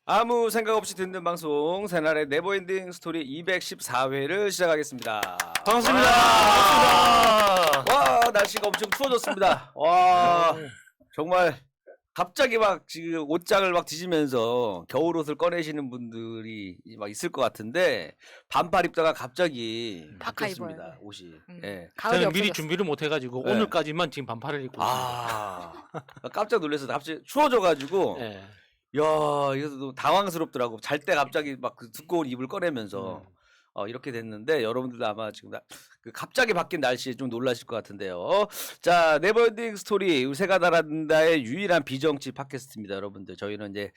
아무 생각 없이 듣는 방송 새날의 네버엔딩 스토리 214회를 시작하겠습니다. 반갑습니다. 와 날씨가 엄청 추워졌습니다. 와 정말 갑자기 막 지금 옷장을 막 뒤지면서 겨울 옷을 꺼내시는 분들이 막 있을 것 같은데 반팔 입다가 갑자기 파카 바뀌었습니다 입어야 돼. 옷이. 예. 가을이 저는 미리 없어졌어. 준비를 못 해가지고 네. 오늘까지만 지금 반팔을 입고 아 깜짝 놀라서 갑자기 추워져가지고. 있습니다. 예. 야, 이것도 당황스럽더라고. 잘 때 갑자기 막 그 두꺼운 이불 꺼내면서 이렇게 됐는데 여러분들도 아마 지금 그 갑자기 바뀐 날씨에 좀 놀라실 것 같은데요. 자, 네버엔딩 스토리 새가 달아난다의 유일한 비정치 팟캐스트입니다, 여러분들. 저희는 이제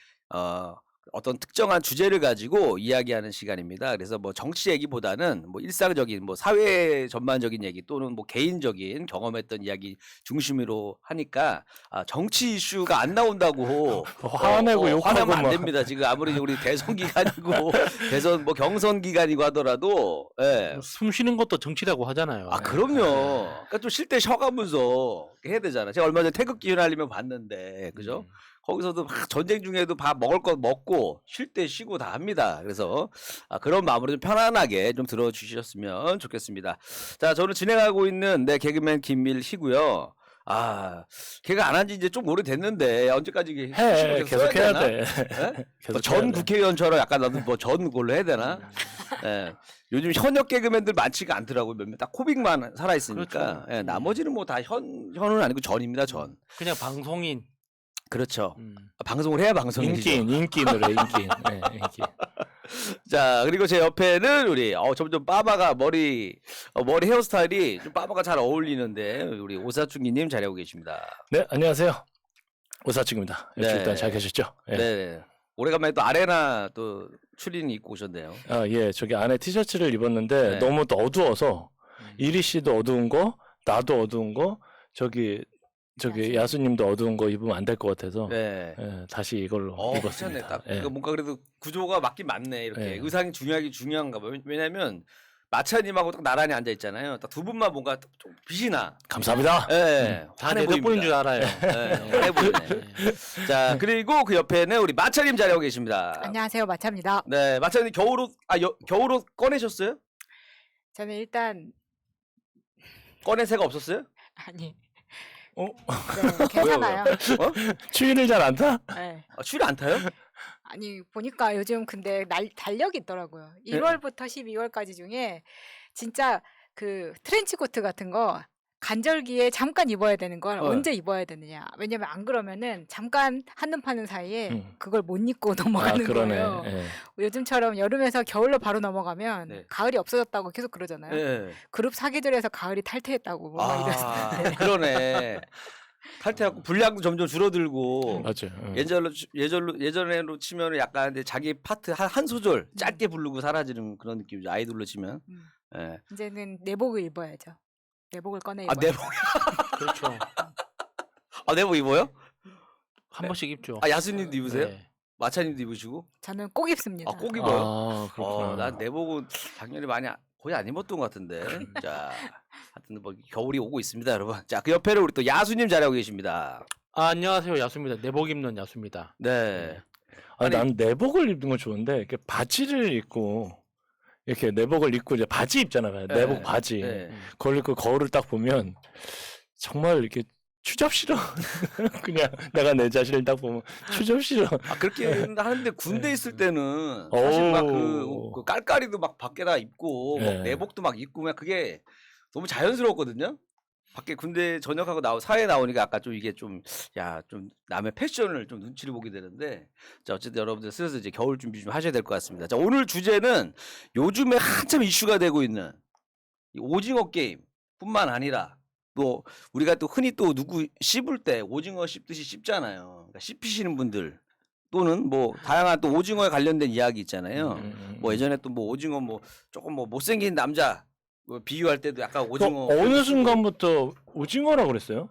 어떤 특정한 주제를 가지고 이야기하는 시간입니다. 그래서 뭐 정치 얘기보다는 뭐 일상적인 뭐 사회 전반적인 얘기 또는 뭐 개인적인 경험했던 이야기 중심으로 하니까 정치 이슈가 안 나온다고 화내고 욕하고 화내면 안 막. 됩니다. 지금 아무리 우리 대선 기간이고 대선 뭐 경선 기간이고 하더라도 예. 숨 쉬는 것도 정치라고 하잖아요. 아 그럼요. 그러니까 좀 쉴 때 쉬어가면서 해야 되잖아. 제가 얼마 전에 태극기 휘날리며 봤는데 그죠? 거기서도 막 전쟁 중에도 밥 먹을 거 먹고 쉴 때 쉬고 다 합니다. 그래서 그런 마음으로 좀 편안하게 좀 들어주셨으면 좋겠습니다. 자, 저는 진행하고 있는 개그맨 김밀희고요. 걔가 안 한 지 이제 좀 오래됐는데 언제까지 이게 해 계속 해야 돼. 뭐 전 국회의원처럼 약간 나도 뭐 전 걸로 해야 되나? 예. 요즘 현역 개그맨들 많지가 않더라고요. 몇몇 딱 코빅만 살아 있으니까. 그렇죠. 예, 나머지는 뭐 다 현은 아니고 전입니다. 전. 그냥 방송인. 그렇죠. 방송을 해야 방송이죠. 인기인으로 인기인. 네, 인기. 자, 그리고 제 옆에는 우리 점점 빠바가 머리 헤어스타일이 좀 빠바가 잘 어울리는데 우리 오사충기님 자리하고 계십니다. 네, 안녕하세요. 오사çı입니다. 네. 일단 잘 계셨죠? 예. 네. 오래간만에 또 아레나 또 출연 입고 오셨네요. 예, 저기 안에 티셔츠를 입었는데 네. 너무 또 어두워서 이리 씨도 어두운 거, 나도 어두운 거, 저기 야수님도 어두운 거 입으면 안 될 것 같아서 네. 다시 이걸로 괜찮네. 입었습니다. 딱 예. 이거 뭔가 그래도 구조가 맞긴 맞네. 이렇게 네. 의상이 중요한가 봐. 왜냐면 마차님하고 딱 나란히 앉아 있잖아요. 딱 두 분만 뭔가 좀 빛이 나. 감사합니다. 예. 다 환해 내 덕분인 줄 보입니다. 알아요. 예, 환해 보이네. 자, 그리고 그 옆에는 우리 마차님 자리하고 계십니다. 안녕하세요, 마차입니다. 네, 마차님 겨울옷 겨울옷 꺼내셨어요? 저는 일단 꺼낼 새가 없었어요? 아니 어? 네, 괜찮아요. 추위를 잘 안 타? 네. 추리 안 타요? 아니 보니까 요즘 근데 달력이 있더라고요. 1월부터 12월까지 중에 진짜 그 트렌치코트 같은 거 간절기에 잠깐 입어야 되는 걸 언제 입어야 되느냐. 왜냐면 안 그러면은 잠깐 한눈 파는 사이에 그걸 못 입고 넘어가는 그러네. 거예요. 예. 요즘처럼 여름에서 겨울로 바로 넘어가면 네. 가을이 없어졌다고 계속 그러잖아요. 네. 그룹 사기들에서 가을이 탈퇴했다고 뭐 막 이랬었는데. 그러네. 탈퇴하고 분량도 점점 줄어들고 맞아요. 예전에로 치면은 약간 근데 자기 파트 한 소절 짧게 부르고 사라지는 그런 느낌이죠. 아이돌로 치면. 예. 이제는 내복을 입어야죠. 내복을 꺼내 아, 입어요. 내복. 그렇죠. 내복 입어요? 한 번씩 입죠. 야수님도 입으세요? 네. 마차님도 입으시고? 저는 꼭 입습니다. 꼭 입어요? 그렇구나. 난 내복은 작년에 거의 안 입었던 것 같은데. 자, 하여튼 뭐 겨울이 오고 있습니다, 여러분. 자, 그 옆에는 우리 또 야수님 자리하고 계십니다. 안녕하세요, 야수입니다. 내복 입는 야수입니다. 네. 난 내복을 입는 건 좋은데 이렇게 바지를 입고 이렇게 내복을 입고 이제 바지 입잖아요. 내복 바지. 네. 그걸 입고 거울을 딱 보면 정말 이렇게 추잡스러. 그냥 내가 내 자신을 딱 보면 추잡스러. 그렇게 하는데 군대 있을 때는 사실 막 그 깔깔이도 막 밖에다 입고 막 내복도 막 입고 그냥 그게 너무 자연스러웠거든요. 밖에 군대 전역하고 사회에 나오니까 아까 좀 이게 좀 남의 패션을 좀 눈치를 보게 되는데 자 어쨌든 여러분들 슬슬 이제 겨울 준비 좀 하셔야 될 것 같습니다. 자 오늘 주제는 요즘에 한참 이슈가 되고 있는 이 오징어 게임뿐만 아니라 또 우리가 또 흔히 또 누구 씹을 때 오징어 씹듯이 씹잖아요. 그러니까 씹히시는 분들 또는 뭐 다양한 또 오징어에 관련된 이야기 있잖아요. 뭐 예전에 또 뭐 오징어 뭐 조금 뭐 못생긴 남자 뭐 비유할 때도 약간 오징어 어느 순간부터 오징어라고 그랬어요?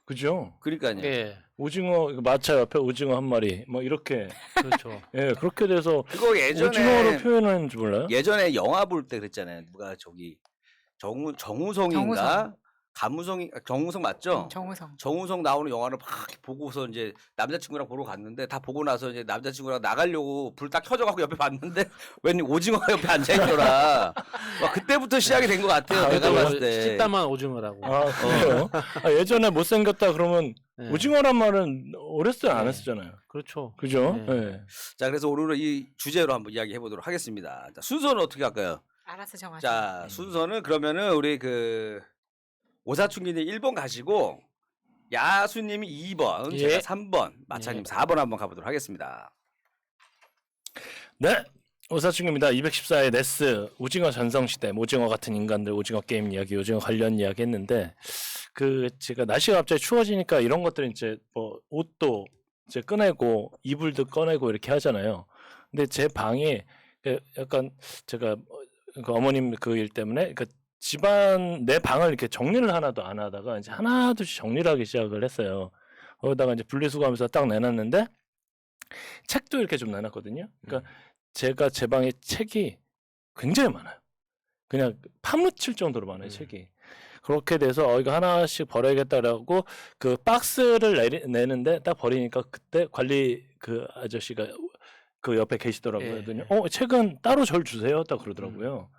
그죠? 그러니까요. 네. 오징어 마차 옆에 오징어 한 마리 뭐 이렇게 그렇죠. 그렇게 돼서 그거 예전에 오징어로 표현하는지 몰라요? 예전에 영화 볼 때 그랬잖아요. 누가 저기 정우성인가 정우성. 정우성 맞죠? 정우성. 정우성 나오는 영화를 막 보고서 이제 남자친구랑 보러 갔는데 다 보고 나서 이제 남자친구랑 나가려고 불 딱 켜져갖고 옆에 봤는데 웬 오징어가 옆에 앉아있더라. 막 그때부터 시작이 된 것 같아요. 내가 봤을 때. 씹다만 오징어라고. 아 그래요? 예전에 못생겼다 그러면 네. 오징어란 말은 어렸을 때 안 네. 했었잖아요. 그렇죠. 그죠? 네. 네. 자, 그래서 오늘은 이 주제로 한번 이야기해 보도록 하겠습니다. 자, 순서는 어떻게 할까요? 알아서 정하세요. 자, 순서는 그러면은 우리 그 오사춘기님 1번 가시고 야수님이 2번, 예. 제가 3번, 마차님 4번 한번 가보도록 하겠습니다. 네. 오사충입니다. 214의 네스 오징어 전성시대 오징어 같은 인간들 오징어 게임 이야기 오징어 관련 이야기 했는데 그 제가 날씨가 갑자기 추워지니까 이런 것들 이제 뭐 옷도 이제 꺼내고 이불도 꺼내고 이렇게 하잖아요. 근데 제 방이 약간 제가 그 어머님 그 일 때문에 그 집안 내 방을 이렇게 정리를 하나도 안 하다가 이제 하나둘씩 정리를 하기 시작을 했어요. 거기다가 이제 분리수거하면서 딱 내놨는데 책도 이렇게 좀 내놨거든요. 그러니까 제가 제 방에 책이 굉장히 많아요. 그냥 파묻힐 정도로 많아요, 책이. 그렇게 돼서 이거 하나씩 버려야겠다라고 그 박스를 내는데 딱 버리니까 그때 관리 그 아저씨가 그 옆에 계시더라고요. 그랬더니 책은 따로 절 주세요. 딱 그러더라고요.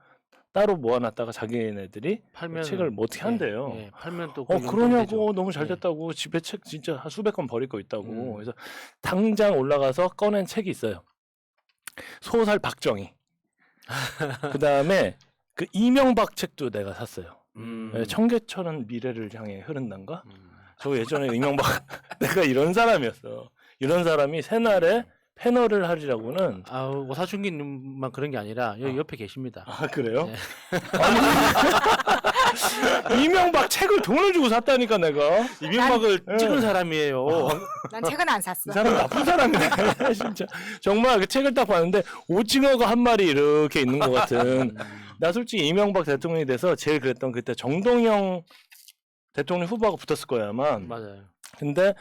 따로 모아놨다가 자기네들이 팔면 책을 뭐 어떻게 한대요. 예, 팔면 또 그러냐고 너무 잘 예. 됐다고 집에 책 진짜 한 수백 권 버릴 거 있다고. 음. 그래서 당장 올라가서 꺼낸 책이 있어요. 소설 박정희. 그 다음에 그 이명박 책도 내가 샀어요. 청계천은 미래를 향해 흐른단가? 저 예전에 이명박 내가 이런 사람이었어. 이런 사람이 새날에 패널을 하리라고는. 아, 오사춘기님만 그런 게 아니라 여기 옆에 계십니다. 아 그래요? 네. 아니, 이명박 책을 돈을 주고 샀다니까 내가. 이명박을 난- 찍은 예. 사람이에요. 난 책은 안 샀어. 이 사람 나쁜 사람이네 진짜. 정말 그 책을 딱 봤는데 오징어가 한 마리 이렇게 있는 것 같은. 나 솔직히 이명박 대통령이 돼서 제일 그랬던 그때 정동영 대통령 후보하고 붙었을 거야 아마. 맞아요. 근데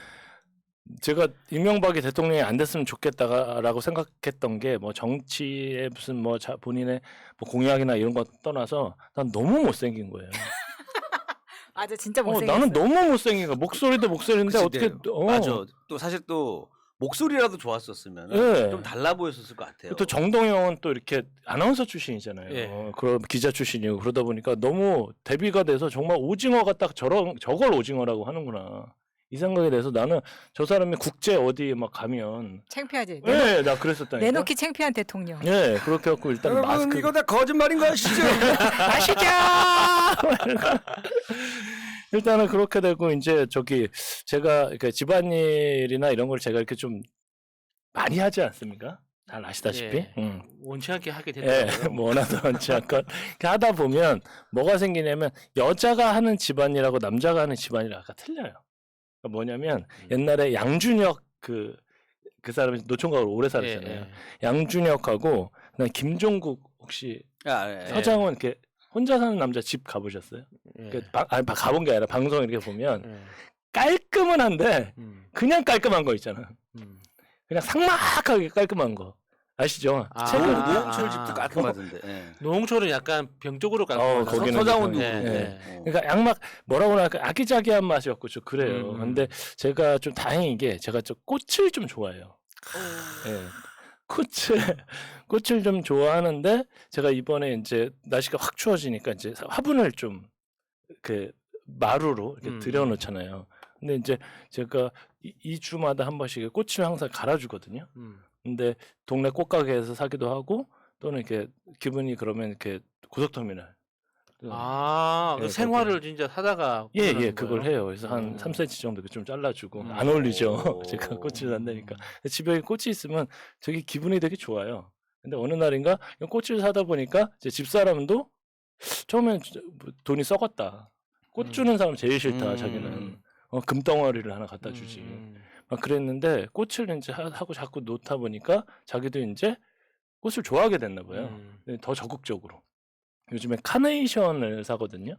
제가 이명박이 대통령이 안 됐으면 좋겠다라고 생각했던 게 뭐 정치에 무슨 뭐 본인의 뭐 공약이나 이런 거 떠나서 난 너무 못생긴 거예요. 맞아, 진짜 못생겼어. 나는 너무 못생긴 거야. 목소리도 목소리인데 그치, 어떻게 네. 맞아. 또 사실 또 목소리라도 좋았었으면 예. 좀 달라 보였었을 것 같아요. 또 정동영은 또 이렇게 아나운서 출신이잖아요. 예. 그런 기자 출신이고 그러다 보니까 너무 대비가 돼서 정말 오징어가 딱 저걸 오징어라고 하는구나. 이 생각에 대해서 나는 저 사람이 국제 어디 막 가면 창피하지. 예, 나 그랬었다니까. 내놓기 창피한 대통령. 예, 그렇게 갖고 일단 여러분 마스크 이거 다 거짓말인 거 아시죠? 아시죠? 일단은 그렇게 되고 이제 저기 제가 이렇게 집안일이나 이런 걸 제가 이렇게 좀 많이 하지 않습니까? 잘 아시다시피. 예. 원치 않게 하게 예, 되더라고요. 뭐 원하도 원치 않건 이렇게 하다 보면 뭐가 생기냐면 여자가 하는 집안일하고 남자가 하는 집안일이 아까 틀려요. 그러니까 뭐냐면 옛날에 양준혁 그 사람이 노총각으로 오래 살았잖아요. 예. 양준혁하고 그다음 김종국 혹시 예. 서장훈 이렇게 혼자 사는 남자 집 가보셨어요? 예. 가본 게 아니라 방송 이렇게 보면 예. 깔끔은 한데 음. 그냥 깔끔한 거 있잖아. 그냥 삭막하게 깔끔한 거 아시죠? 아. 책을 노홍철 집도 깔끔하던데. 예. 노홍철은 약간 병적으로 깔끔한 거기는 서장훈도 예, 그렇고. 예. 그러니까 양막 뭐라고 할까 아기자기한 맛이었고 좀 그래요. 음. 근데 제가 좀 다행인 게 제가 저 꽃을 좀 좋아해요. 예. 꽃을 좀 좋아하는데 제가 이번에 이제 날씨가 확 추워지니까 이제 화분을 좀 그 마루로 이렇게 들여놓잖아요. 근데 이제 제가 2주마다 한 번씩 꽃을 항상 갈아주거든요. 근데 동네 꽃가게에서 사기도 하고 또는 이렇게 기분이 그러면 이렇게 고속터미널. 아, 그 예, 생화를 진짜 사다가 예, 꽂아놓는 그걸 거예요? 해요. 그래서 한 3cm 정도 좀 잘라주고 음. 안 어울리죠. 오. 제가 꽃을 산다니까. 집에 꽃이 있으면 되게 기분이 되게 좋아요. 근데 어느 날인가 꽃을 사다 보니까 제 집사람도 처음엔 돈이 썩었다. 꽃 주는 사람 제일 싫다. 자기는 금덩어리를 하나 갖다 주지. 막 그랬는데 꽃을 이제 하고 자꾸 놓다 보니까 자기도 이제 꽃을 좋아하게 됐나 봐요. 더 적극적으로. 요즘에 카네이션을 사거든요.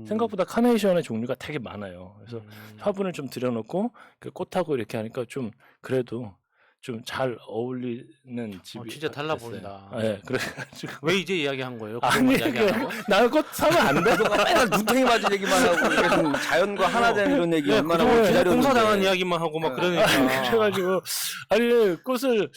생각보다 카네이션의 종류가 되게 많아요. 그래서 화분을 좀 들여놓고 그 꽃하고 이렇게 하니까 좀 그래도 좀 잘 어울리는 집이 진짜 달라 됐어요. 보인다. 네, 그래가지고 왜 이제 이야기한 거예요? 아니 그동안 이야기 안 하고? 나는 꽃 사면 안 돼. 맨날 눈탱이 맞은 얘기만 하고 이렇게 좀 자연과 하나 되는 이런 얘기 네, 얼마나 그동안 기다렸는데. 공사당한 이야기만 하고 막 그러니까. 그래가지고 아니 꽃을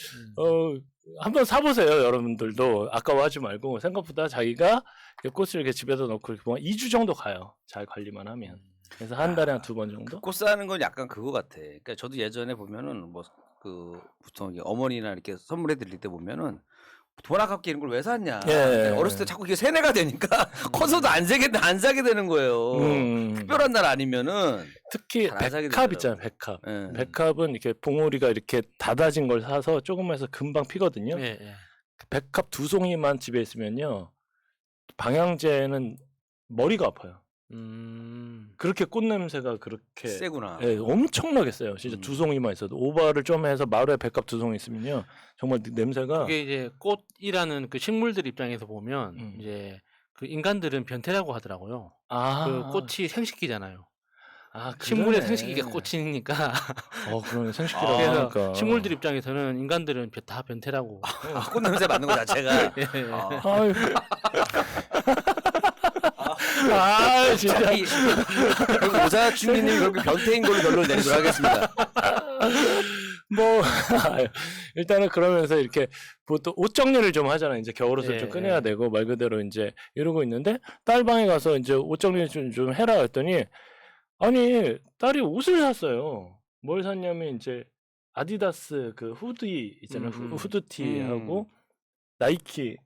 한번 사보세요 여러분들도 아까워하지 말고 생각보다 자기가 꽃을 이렇게 집에다 놓고 이렇게 2주 정도 가요 잘 관리만 하면 그래서 한 달에 한 2번 정도 꽃 사는 건 약간 그거 같아. 그러니까 저도 예전에 보면은 뭐 그 보통 어머니나 이렇게 선물해 드릴 때 보면은 돈 아깝게 이런 걸 왜 샀냐. 예. 어렸을 때 자꾸 이게 세뇌가 되니까 커서도 안 사게 되는 거예요. 특별한 날 아니면은 특히 잘안 사게 백합 되더라고. 있잖아요 백합 예. 백합은 이렇게 봉오리가 이렇게 닫아진 걸 사서 조금 해서 금방 피거든요 예, 예. 백합 2송이만 집에 있으면요 방향제는 머리가 아파요 그렇게 꽃 냄새가 그렇게 세구나. 예, 엄청나게 세요. 진짜 2송이만 있어도 오바를 좀 해서 마루에 백합 2송이 있으면요 정말 냄새가 그게 이제 꽃이라는 그 식물들 입장에서 보면 이제 그 인간들은 변태라고 하더라고요. 그 꽃이 생식기잖아요. 식물의 그러네. 생식기가 꽃이니까 그러네 생식기라고 그래서 하니까 식물들 입장에서는 인간들은 다 변태라고. 꽃 냄새 맡는 거 자체가. 예, 예. 아유. 아 진짜 그리고 오사춘기님이 그렇게 변태인 걸로 결론을 내리도록 하겠습니다. 뭐 일단은 그러면서 이렇게 보통 옷 정리를 좀 하잖아요. 이제 겨울옷을 예, 좀 꺼내야 예. 되고 말 그대로 이제 이러고 있는데 딸 방에 가서 이제 옷 정리 좀 해라 했더니 아니 딸이 옷을 샀어요. 뭘 샀냐면 이제 아디다스 그 후디 있잖아요. 후드티하고 나이키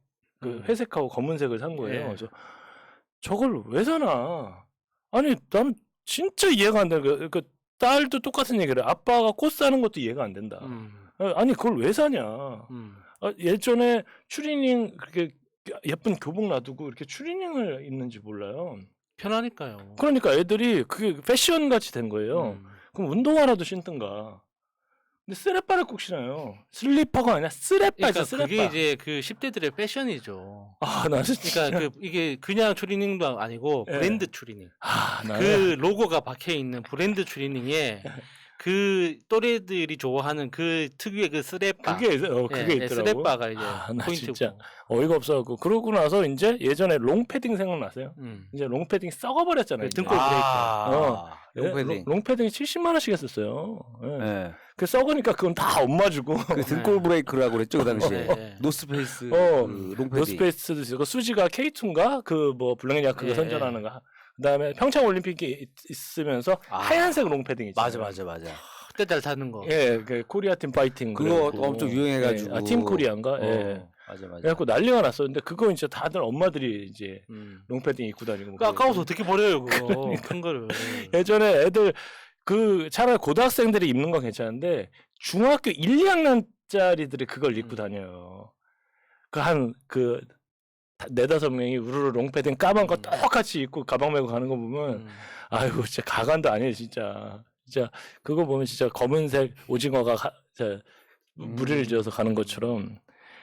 그 회색하고 검은색을 산 거예요. 예. 그래서 저걸 왜 사나? 아니 난 진짜 이해가 안 돼. 그 딸도 똑같은 얘기를 해. 아빠가 꽃 사는 것도 이해가 안 된다. 아니 그걸 왜 사냐? 예전에 추리닝 그렇게 예쁜 교복 놔두고 이렇게 추리닝을 입는지 몰라요. 편하니까요. 그러니까 애들이 그게 패션 같이 된 거예요. 그럼 운동화라도 신든가. 근데 쓰레빠를 꼭 신어요. 슬리퍼가 아니라 쓰레빠죠. 그러니까 쓰레빠. 그게 이제 그 10대들의 패션이죠. 나 진짜. 그러니까 이게 그냥 추리닝도 아니고 예. 브랜드 추리닝. 나는 그 로고가 박혀 있는 브랜드 추리닝에 그 또래들이 좋아하는 그 특유의 그 쓰레빠. 그게 예, 있더라고. 쓰레빠가 이제 나 포인트고. 진짜 어이가 없어갖고 그러고 나서 이제 예전에 롱패딩 생각나세요? 이제 롱패딩 썩어버렸잖아요. 그 등골 롱패딩. 롱패딩이 70만 원씩 했었어요. 예. 네. 그 썩으니까 그건 다 엄마 주고. 그 등골 브레이크라고 그랬죠 그 당시에. 네. 노스페이스 그 롱패딩. 노스페이스도 있고 수지가 K2인가 그 뭐 블랙야크가 그거 예, 선전하는 거. 그다음에 평창 올림픽이 있으면서 하얀색 롱패딩 있잖아요. 맞아. 그때 잘 타는 거. 예, 그 코리아 팀 파이팅 그거 그래갖고. 엄청 유행해가지고. 예, 팀 코리아인가? 예. 맞아. 그래갖고 난리가 났었는데 그거 이제 다들 엄마들이 이제 롱패딩 입고 다니고. 그 아까워서 어떻게 버려요 그거 큰 거를. 예전에 애들 그 차라리 고등학생들이 입는 건 괜찮은데 중학교 1, 2학년짜리들이 그걸 입고 다녀요. 그 4-5명이 우르르 롱패딩 까만 거 똑같이 입고 가방 메고 가는 거 보면 아이고 진짜 가관도 아니에요 진짜. 진짜 그거 보면 진짜 검은색 오징어가 무리를 지어서 가는 것처럼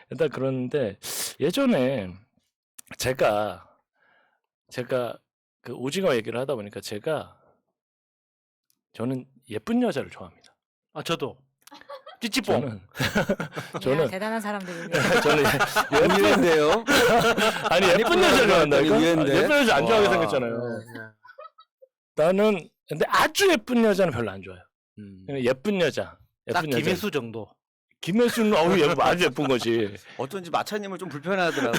일단 그러는데 예전에 제가 그 오징어 얘기를 하다 보니까 저는 예쁜 여자를 좋아합니다. 저도 찌찌뽕. 저는 대단한 사람들이네. 저는 의외인데요. 아니 예쁜 여자를 좋아한다니까. 의외인데? 예쁜 여자 안 좋아하게 와. 생겼잖아요. 나는 근데 아주 예쁜 여자는 별로 안 좋아요. 예쁜 여자. 딱 김혜수 정도. 김혜수는 아주 예쁜 거지. 어쩐지 마차님을 좀 불편해하더라고.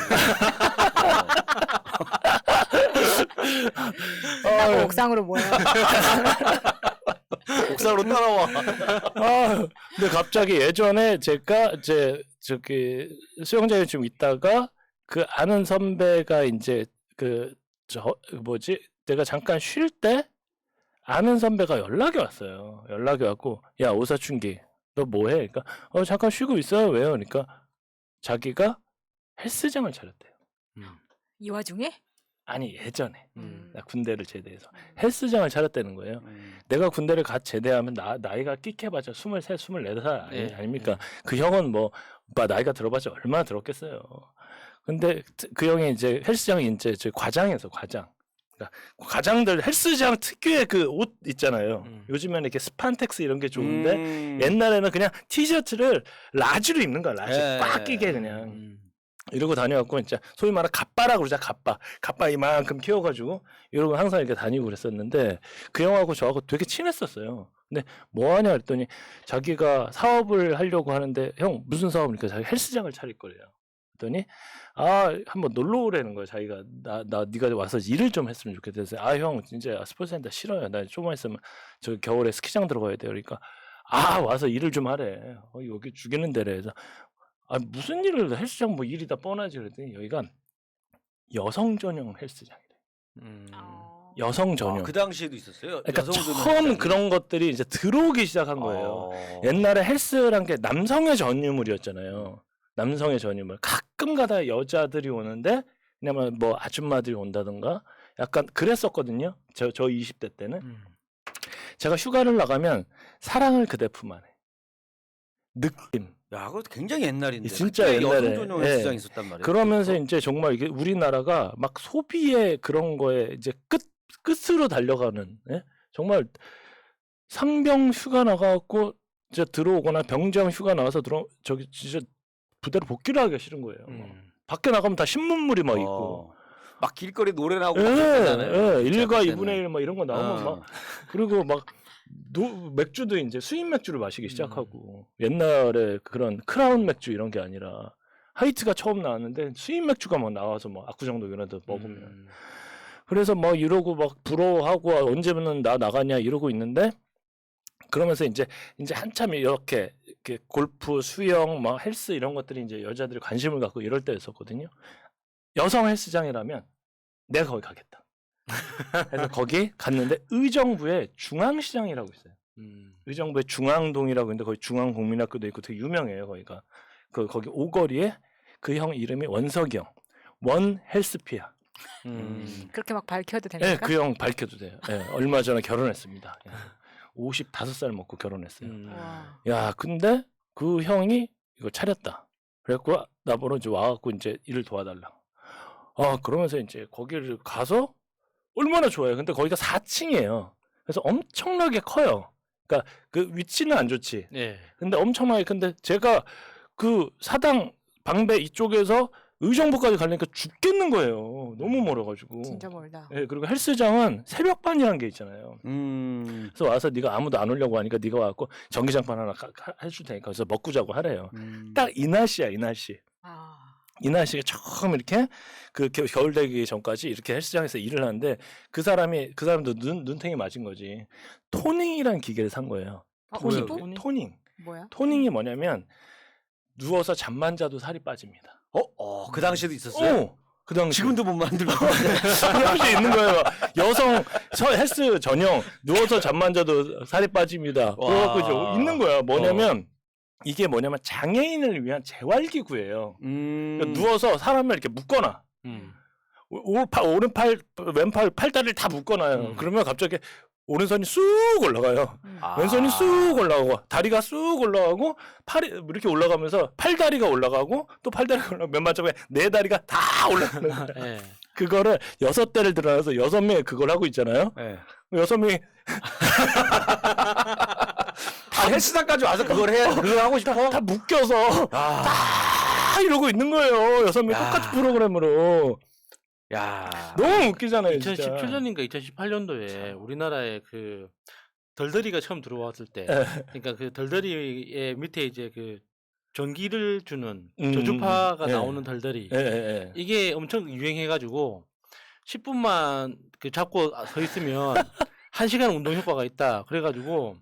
끝나고 옥상으로 모여. 옥상으로 따라와. 근데 갑자기 예전에 제가 저기 수영장에 좀 있다가 그 아는 선배가 이제 내가 잠깐 쉴 때 아는 선배가 연락이 왔어요. 연락이 왔고 야 오사춘기 너 뭐해? 그러니까 잠깐 쉬고 있어요. 왜요? 그러니까 자기가 헬스장을 차렸대요. 이 와중에? 아니 예전에 나 군대를 제대해서 헬스장을 차렸다는 거예요. 내가 군대를 갓 제대하면 나이가 끽해봤자 23, 24살 아닙니까? 그 형은 뭐 오빠 나이가 들어봤자 얼마나 들었겠어요. 근데 그 형이 이제 헬스장이 이제 과장에서 과장. 그러니까 과장들 헬스장 특유의 그 옷 있잖아요. 요즘에는 이렇게 스판텍스 이런 게 좋은데 옛날에는 그냥 티셔츠를 라지로 입는 거야. 라지 꽉 끼게 그냥. 이러고 다녀갖고 진짜 소위 말하는 갑바라고 그러자. 갑바 이만큼 키워가지고 이러고 항상 이렇게 다니고 그랬었는데 그 형하고 저하고 되게 친했었어요. 근데 뭐 하냐 그랬더니 자기가 사업을 하려고 하는데 형 무슨 사업입니까? 자기 헬스장을 차릴 거래요. 그랬더니 한번 놀러 오라는 거예요. 자기가 네가 와서 일을 좀 했으면 좋겠다. 그래서 형 진짜 스포츠센터 싫어요. 나 조금만 있으면 저 겨울에 스키장 들어가야 돼요. 그러니까 와서 일을 좀 하래. 여기 죽이는 데래. 그래서 무슨 일을 헬스장 뭐 일이 다 뻔하지 그랬더니 여기가 여성 전용 헬스장이래. 여성 전용. 그 당시에도 있었어요. 그러니까 여성 전용 처음 헬스장이? 그런 것들이 이제 들어오기 시작한 거예요. 옛날에 헬스란 게 남성의 전유물이었잖아요. 남성의 전유물. 가끔 가다 여자들이 오는데 그냥 뭐 아줌마들이 온다든가 약간 그랬었거든요. 저 20대 때는. 제가 휴가를 나가면 사랑을 그대 품 안에. 느낌. 야, 그거 굉장히 옛날인데. 진짜 그때 옛날에. 여성 전용 헬스장이 있었단 말이에요. 그러면서 이제 정말 이게 우리나라가 막 소비의 그런 거에 이제 끝으로 달려가는 정말 상병 휴가 나가갖고 이제 들어오거나 병장 휴가 나와서 저기 진짜 부대로 복귀를 하기가 싫은 거예요. 밖에 나가면 다 신문물이 막 있고 막 길거리 노래 나오고 그러잖아요. 1과 2분의 1 막 이런 거 나오면 막 그리고 막 맥주도 이제 수입 맥주를 마시기 시작하고 옛날에 그런 크라운 맥주 이런 게 아니라 하이트가 처음 나왔는데 수입 맥주가 막 나와서 막 압구정동 이런 데 먹으면 그래서 막 이러고 막 부러워하고 언제면 나 나가냐 이러고 있는데 그러면서 이제 한참 이렇게 골프, 수영, 막 헬스 이런 것들이 이제 여자들이 관심을 갖고 이럴 때였었거든요. 여성 헬스장이라면 내가 거기 가겠다. 그래서 거기 갔는데 의정부에 중앙시장이라고 있어요. 의정부에 중앙동이라고 있는데 거기 중앙국민학교도 있고 되게 유명해요. 거기가 거기 오거리에 그 형 이름이 원석이 형, 원 헬스피아. 그렇게 막 밝혀도 됩니까? 네, 그 형 밝혀도 돼요. 네, 얼마 전에 결혼했습니다. 55살 먹고 결혼했어요. 야, 근데 그 형이 이거 차렸다. 그래갖고 나보러 이제 와갖고 이제 일을 도와달라. 그러면서 이제 거기를 가서 얼마나 좋아요. 근데 거기가 4층이에요. 그래서 엄청나게 커요. 그러니까 그 위치는 안 좋지. 네. 근데 엄청나게 근데 제가 그 사당 방배 이쪽에서 의정부까지 가려니까 죽겠는 거예요. 너무 멀어가지고. 진짜 멀다. 네, 그리고 헬스장은 새벽반이라는 게 있잖아요. 그래서 와서 네가 아무도 안 오려고 하니까 네가 와갖고 전기장판 하나 해줄 테니까 그래서 먹고 자고 하래요. 딱 이 날씨야, 이 날씨. 이 날씨가 처음 이렇게 그 겨울 되기 전까지 이렇게 헬스장에서 일을 하는데 그 사람도 눈탱이 맞은 거지. 토닝이라는 기계를 산 거예요. 토닝. 뭐야? 토닝이 뭐냐면 누워서 잠만 자도 살이 빠집니다. 그 당시에도 있었어요? 그 당시 지금도 못 만들고 그 당시에 있는 거예요. 여성 헬스 전용 누워서 잠만 자도 살이 빠집니다. 그래갖고 이제 있는 거야. 뭐냐면 이게 뭐냐면 장애인을 위한 재활기구예요. 그러니까 누워서 사람을 이렇게 묶어놔. 오른팔, 왼팔, 팔다리를 다 묶어놔요. 그러면 갑자기 오른손이 쑥 올라가요. 왼손이 쑥 올라가고 다리가 쑥 올라가고 팔이 이렇게 올라가면서 팔다리가 올라가고 또 팔다리가 올라가고 맨 마지막에 네 다리가 다 올라가는 거야. 네. 그거를 6대를 들어놔서 6명이 그걸 하고 있잖아요. 네. 6명이 헬스장까지 와서 그걸 하고 싶어? 다 묶여서 다 이러고 있는 거예요. 6명이 똑같은 프로그램으로. 야, 너무 웃기잖아요. 진짜. 2017년인가 2018년도에 우리나라에 그 덜덜이가 처음 들어왔을 때, 그러니까 그 덜덜이의 밑에 이제 그 전기를 주는 저주파가 나오는 덜덜이, 이게 엄청 유행해가지고 10분만 그 잡고 서 있으면 1시간 운동 효과가 있다. 그래가지고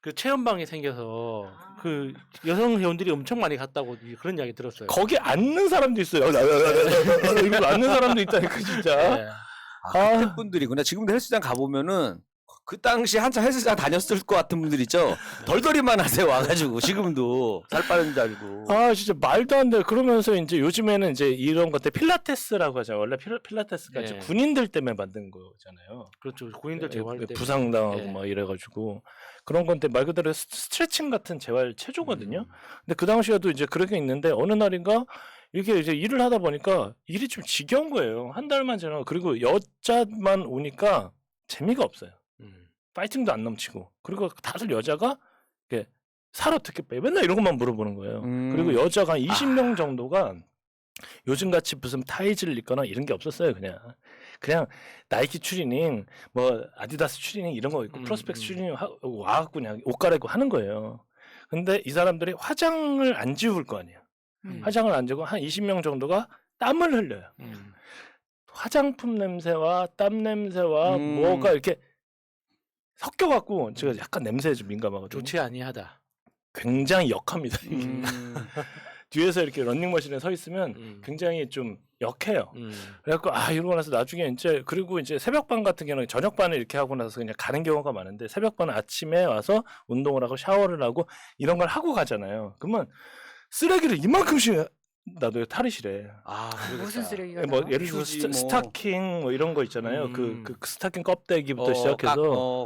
그 체험방이 생겨서 그 여성 회원들이 엄청 많이 갔다고 그런 이야기 들었어요. 거기 앉는 사람도 있어요. 이거 앉는 사람도 있다니까 진짜. 네. 그때 분들이구나. 지금도 헬스장 가보면은 그 당시 한참 헬스장 다녔을 것 같은 분들 있죠. 덜덜이만 하세요 와가지고 지금도 살 빠진 줄 알고. 진짜 말도 안 돼. 그러면서 이제 요즘에는 이제 이런 것들 필라테스라고 하잖아요. 원래 필라테스가 이제 군인들 때문에 만든 거잖아요. 그렇죠. 군인들 재활 때 부상당하고 막 이래가지고 그런 건데 말 그대로 스트레칭 같은 재활 체조거든요. 근데 그 당시에도 이제 그런 게 있는데 어느 날인가 이렇게 이제 일을 하다 보니까 일이 좀 지겨운 거예요. 한 달만 지나고 그리고 여자만 오니까 재미가 없어요. 파이팅도 안 넘치고 그리고 다들 여자가 이렇게 살 어떻게 빼? 맨날 이런 것만 물어보는 거예요. 그리고 여자가 한 20명 정도가 요즘같이 무슨 타이즈를 입거나 이런 게 없었어요. 그냥 나이키 추리닝 뭐 아디다스 추리닝 이런 거 입고 프로스펙스 추리닝 와갖고 그냥 옷 갈아입고 하는 거예요. 근데 이 사람들이 화장을 안 지울 거 아니에요. 화장을 안 지우고 한 20명 정도가 땀을 흘려요. 화장품 냄새와 땀 냄새와 뭐가 이렇게 섞여갖고 제가 약간 냄새에 좀 민감하거든요. 좋지 아니하다. 굉장히 역합니다. 뒤에서 이렇게 런닝머신에 서 있으면 굉장히 좀 역해요. 그래갖고 이러고 나서 나중에 이제 그리고 이제 새벽반 같은 경우는 저녁반을 이렇게 하고 나서 그냥 가는 경우가 많은데 새벽반은 아침에 와서 운동을 하고 샤워를 하고 이런 걸 하고 가잖아요. 그러면 쓰레기를 이만큼씩 놔둬요. 탈의실에. 무슨 쓰레기가 뭐 나와? 예를 들어 스타킹 뭐 이런 거 있잖아요. 그 스타킹 껍데기부터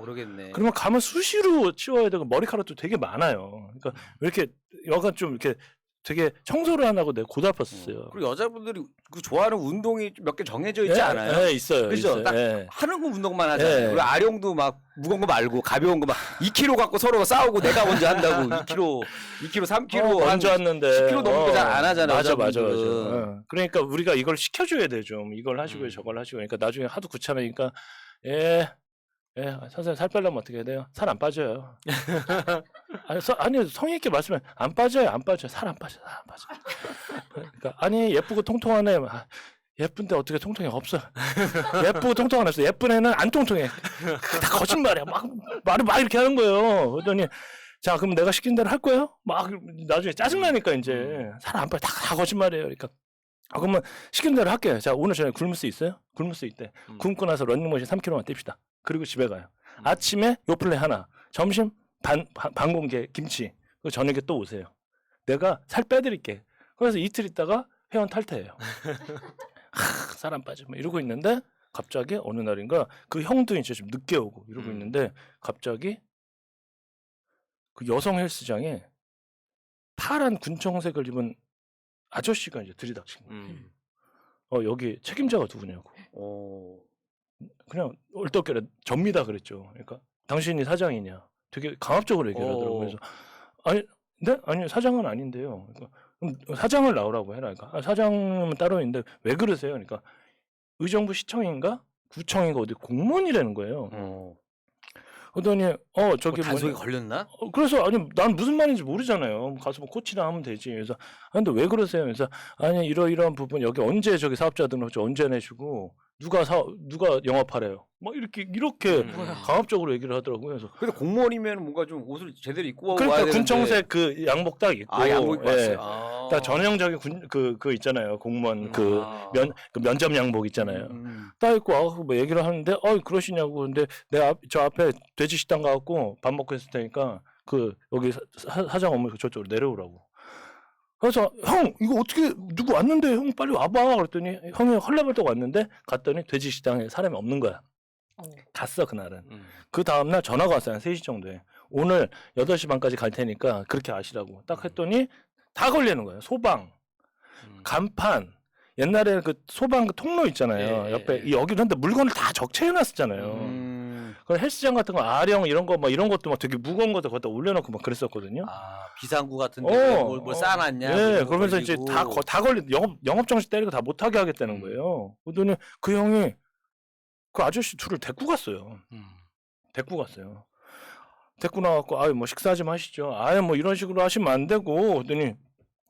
그러겠네. 그러면 가면 수시로 치워야 되고 머리카락도 되게 많아요. 그러니까 왜 이렇게 여간 좀 이렇게 되게 청소를 안 하고 내가 고달팠었어요. 그리고 여자분들이 그 좋아하는 운동이 몇 개 정해져 있지 않아요? 네, 있어요. 그죠? 있어요. 딱 네. 하는 거 운동만 하잖아요. 네. 그리고 아령도 막 무거운 거 말고 가벼운 거 막 2kg 갖고 서로 싸우고 내가 먼저 한다고 2kg, 3kg 먼저 왔는데 10kg 넘는 잘 안 하잖아요. 맞아. 여자분들은. 그러니까 우리가 이걸 시켜줘야 돼 좀. 이걸 하시고 저걸 하시고. 그러니까 나중에 하도 귀찮으니까 선생님 살 빼려면 어떻게 해야 돼요? 살 안 빠져요. 아니 성의 있게 말씀해. 안 빠져요. 살 안 빠져. 그러니까 아니 예쁘고 통통한 애 예쁜데 어떻게 통통해? 없어. 예쁘고 통통한 애 없어. 예쁜 애는 안 통통해. 다 거짓말이야. 말을 막 이렇게 하는 거예요. 그러더니 자 그럼 내가 시킨 대로 할 거예요? 막 나중에 짜증나니까 이제 살 안 빠져. 다 거짓말이에요. 그러니까 그러면 시킨 대로 할게요. 자 오늘 저녁에 굶을 수 있어요? 굶을 수 있대. 굶고 나서 런닝머신 3km만 뗍시다. 그리고 집에 가요. 아침에 요플레 하나, 점심 반공개 김치, 그리고 저녁에 또 오세요. 내가 살 빼드릴게. 그래서 이틀 있다가 회원 탈퇴해요. 살 안 빠져. 뭐 이러고 있는데 갑자기 어느 날인가 그 형도 이제 좀 늦게 오고 이러고 있는데 갑자기 그 여성 헬스장에 파란 군청색을 입은 아저씨가 이제 들이닥친 거예요. 여기 책임자가 누구냐고. 그냥 얼떨결에 접니다 그랬죠. 그러니까 당신이 사장이냐? 되게 강압적으로 얘기를 하더라고요. 그래서 아니 사장은 아닌데요. 그러니까 그럼 사장을 나오라고 해라. 그러니까 사장은 따로 있는데 왜 그러세요? 그러니까 의정부 시청인가 구청인가 어디 공무원이라는 거예요. 그러더니 저기 단속에 걸렸나? 그래서 아니 난 무슨 말인지 모르잖아요. 가서 뭐 코치나 하면 되지. 그래서 근데 왜 그러세요? 그래서 아니 이러이러한 부분 여기 언제 저기 사업자 등록증 언제 내주고 누가 영업하래요. 막 이렇게 강압적으로 얘기를 하더라고요. 그래서 근데 공무원이면 뭔가 좀 옷을 제대로 입고 와야 그러니까 되는데. 군청색 그 양복 딱 입고 양복 입고 왔어요. 딱 전형적인 그 있잖아요. 공무원 그 면접 양복 있잖아요. 딱 입고 뭐 얘기를 하는데 그러시냐고. 근데 내가 저 앞에 돼지 식당 가갖고 밥 먹고 있을 테니까 그 여기 사장 어머니 저쪽으로 내려오라고. 그래서 형 이거 어떻게 누구 왔는데 형 빨리 와봐 그랬더니 형이 헐레벌떡 왔는데 갔더니 돼지 식당에 사람이 없는 거야. 갔어 그날은. 그 다음날 전화가 왔어요. 한 3시 정도에. 오늘 8시 반까지 갈 테니까 그렇게 아시라고. 딱 했더니 다 걸리는 거예요. 소방, 간판. 옛날에 그 소방 그 통로 있잖아요. 옆에 여기는 근데 물건을 다 적재해놨었잖아요. 그 헬스장 같은 거 아령 이런 거 막 이런 것도 막 되게 무거운 것도 거기다 올려놓고 막 그랬었거든요. 비상구 같은데 뭘 쌓아놨냐? 네, 그러면서 이제 다 걸린 영업 정시 때리고 다 못하게 하겠다는 거예요. 그러더니 그 형이 그 아저씨 둘을 데리고 갔어요. 데리고 갔어요. 데리고 나갖고 뭐 식사 좀 하시죠. 뭐 이런 식으로 하시면 안 되고. 그러더니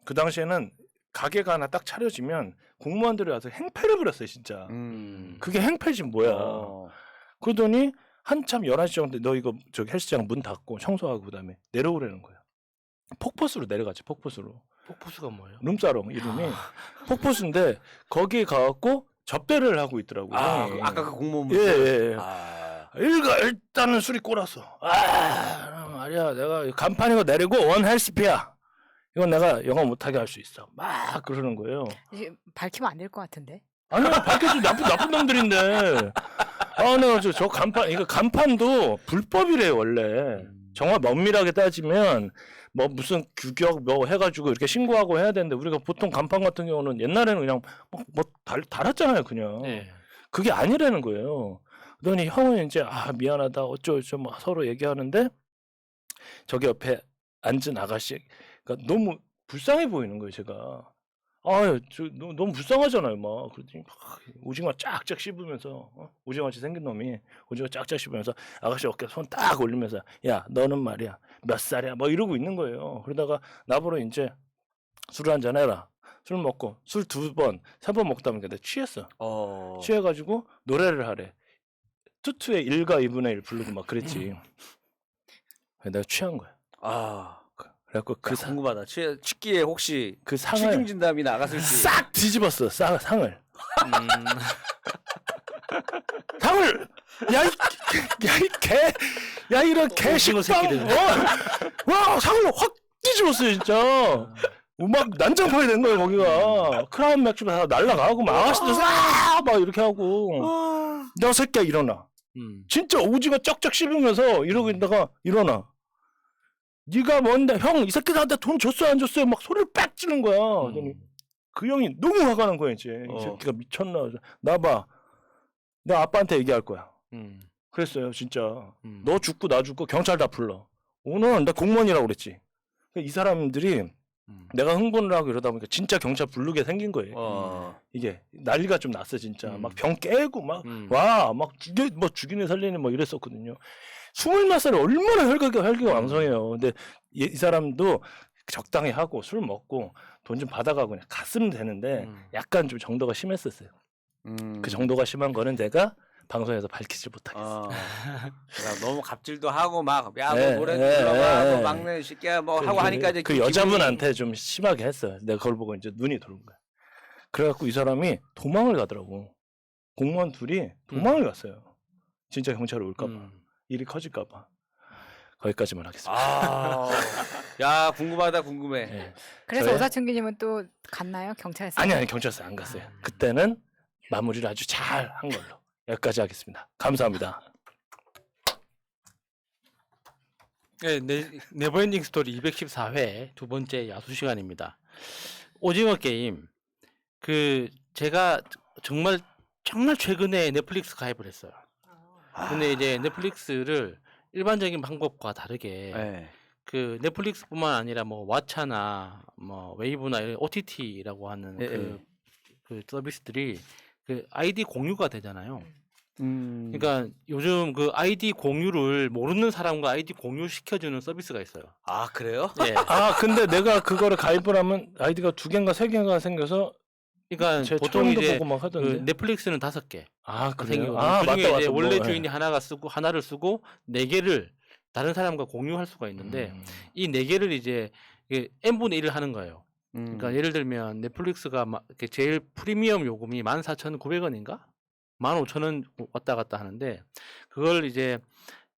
그 당시에는 가게가 하나 딱 차려지면 공무원들이 와서 행패를 부렸어요, 진짜. 그게 행패지 뭐야. 그러더니 한참 11시 정도 너 이거 저기 헬스장 문 닫고 청소하고 그다음에 내려오라는 거예요. 폭포수로 내려갔지, 폭포수로. 폭포수가 뭐예요? 룸사롱 이름이 폭포수인데 거기 가갖고 접대를 하고 있더라고요. 아까 그 공무원. 예. 일단은 술이 꼬랐어. 말이야 내가 간판 이거 내리고 원 헬스피야. 이건 내가 영어 못하게 할 수 있어. 막 그러는 거예요. 밝히면 안 될 것 같은데. 아니요 밝혀도 나쁜 놈들인데. 내가 저 간판 이거 간판도 불법이래요 원래. 정말 면밀하게 따지면 뭐 무슨 규격 뭐 해가지고 이렇게 신고하고 해야 되는데 우리가 보통 간판 같은 경우는 옛날에는 그냥 뭐 달았잖아요 그냥. 네. 그게 아니라는 거예요. 그러더니 형은 이제 미안하다 어쩌고저쩌고 막 서로 얘기하는데 저기 옆에 앉은 아가씨가 너무 불쌍해 보이는 거예요 제가. 너무 불쌍하잖아요 막. 그랬더니 오징어 쫙쫙 씹으면서 오징어같이 생긴 놈이 오징어 쫙쫙 씹으면서 아가씨 어깨 손 딱 올리면서 야 너는 말이야 몇 살이야 뭐 이러고 있는 거예요. 그러다가 나보러 이제 술을 한잔 해라. 술 먹고 술 2번 3번 먹다 보니까 내가 취했어. 취해가지고 노래를 하래. 투투의 1과 2분의 1 부르고 막 그랬지. 내가 취한 거야. 그래갖고 궁금하다. 취기에 혹시 그 상을 취중 진담이 나갔을지 싹 뒤집었어. 상을. 상을 야 이런 개식빵 새끼들. 와 상을 확 뒤집었어요 진짜. 막 난장판이 된 거예요 거기가. 크라운 맥주가 다 날라가고 막 아가씨들 막 이렇게 하고 너 새끼야 일어나. 진짜 오징어 쩍쩍 씹으면서 이러고 있다가 일어나. 네가 뭔데 형 이 새끼 나한테 돈 줬어요 안 줬어요 막 소리를 빽 지는 거야. 그러더니 그 형이 너무 화가 난 거야 이제. 이 새끼가 미쳤나. 나봐 나 아빠한테 얘기할 거야. 그랬어요 진짜. 너 죽고 나 죽고 경찰 다 불러. 오늘 나 공무원이라고 그랬지. 이 사람들이 내가 흥분을 하고 이러다 보니까 진짜 경찰 부르게 생긴 거예요. 이게 난리가 좀 났어 진짜. 막 병 깨고 막 와 막 죽이네 살리네 뭐 이랬었거든요. 20몇 살에 얼마나 혈기가 왕성해요. 근데 이 사람도 적당히 하고 술 먹고 돈 좀 받아가고 그냥 갔으면 되는데 약간 좀 정도가 심했었어요. 그 정도가 심한 거는 제가 방송에서 밝히지 못하겠어요. 너무 갑질도 하고 막 야 뭐 노래 불러봐 뭐 막내 새끼야 뭐 하고 하니까 이제 그 여자분한테 좀 심하게 했어요. 내가 그걸 보고 이제 눈이 돌은 거야. 그래갖고 이 사람이 도망을 가더라고. 공무원 둘이 도망을 갔어요. 진짜 경찰이 올까봐. 일이 커질까봐. 거기까지만 하겠습니다. 야 궁금하다 궁금해. 네. 그래서 저요? 오사춘기님은 또 갔나요 경찰서? 아니 경찰서 안 갔어요. 그때는 마무리를 아주 잘 한 걸로. 여기까지 하겠습니다. 감사합니다. 네, 네버엔딩 스토리 214회 두 번째 야수 시간입니다. 오징어 게임 제가 정말 최근에 넷플릭스 가입을 했어요. 근데 이제 넷플릭스를 일반적인 방법과 다르게 그 넷플릭스뿐만 아니라 뭐 왓챠나 뭐 웨이브나 이런 OTT라고 하는 그 서비스들이 그 아이디 공유가 되잖아요. 그러니까 요즘 그 아이디 공유를 모르는 사람과 아이디 공유 시켜주는 서비스가 있어요. 그래요? 네. 근데 내가 그거를 가입을 하면 아이디가 2개인가 3개가 생겨서 그러니까 제 보통 처음도 이제 보고 막 하던데. 그 넷플릭스는 5개. 그래요? 그중에 이제 원래 뭐, 주인이 하나를 쓰고 4개를 다른 사람과 공유할 수가 있는데 이 4개를 이제 n분의 1을 하는 거예요. 그러니까 예를 들면 넷플릭스가 제일 프리미엄 요금이 14,900원인가? 15,000원 왔다 갔다 하는데 그걸 이제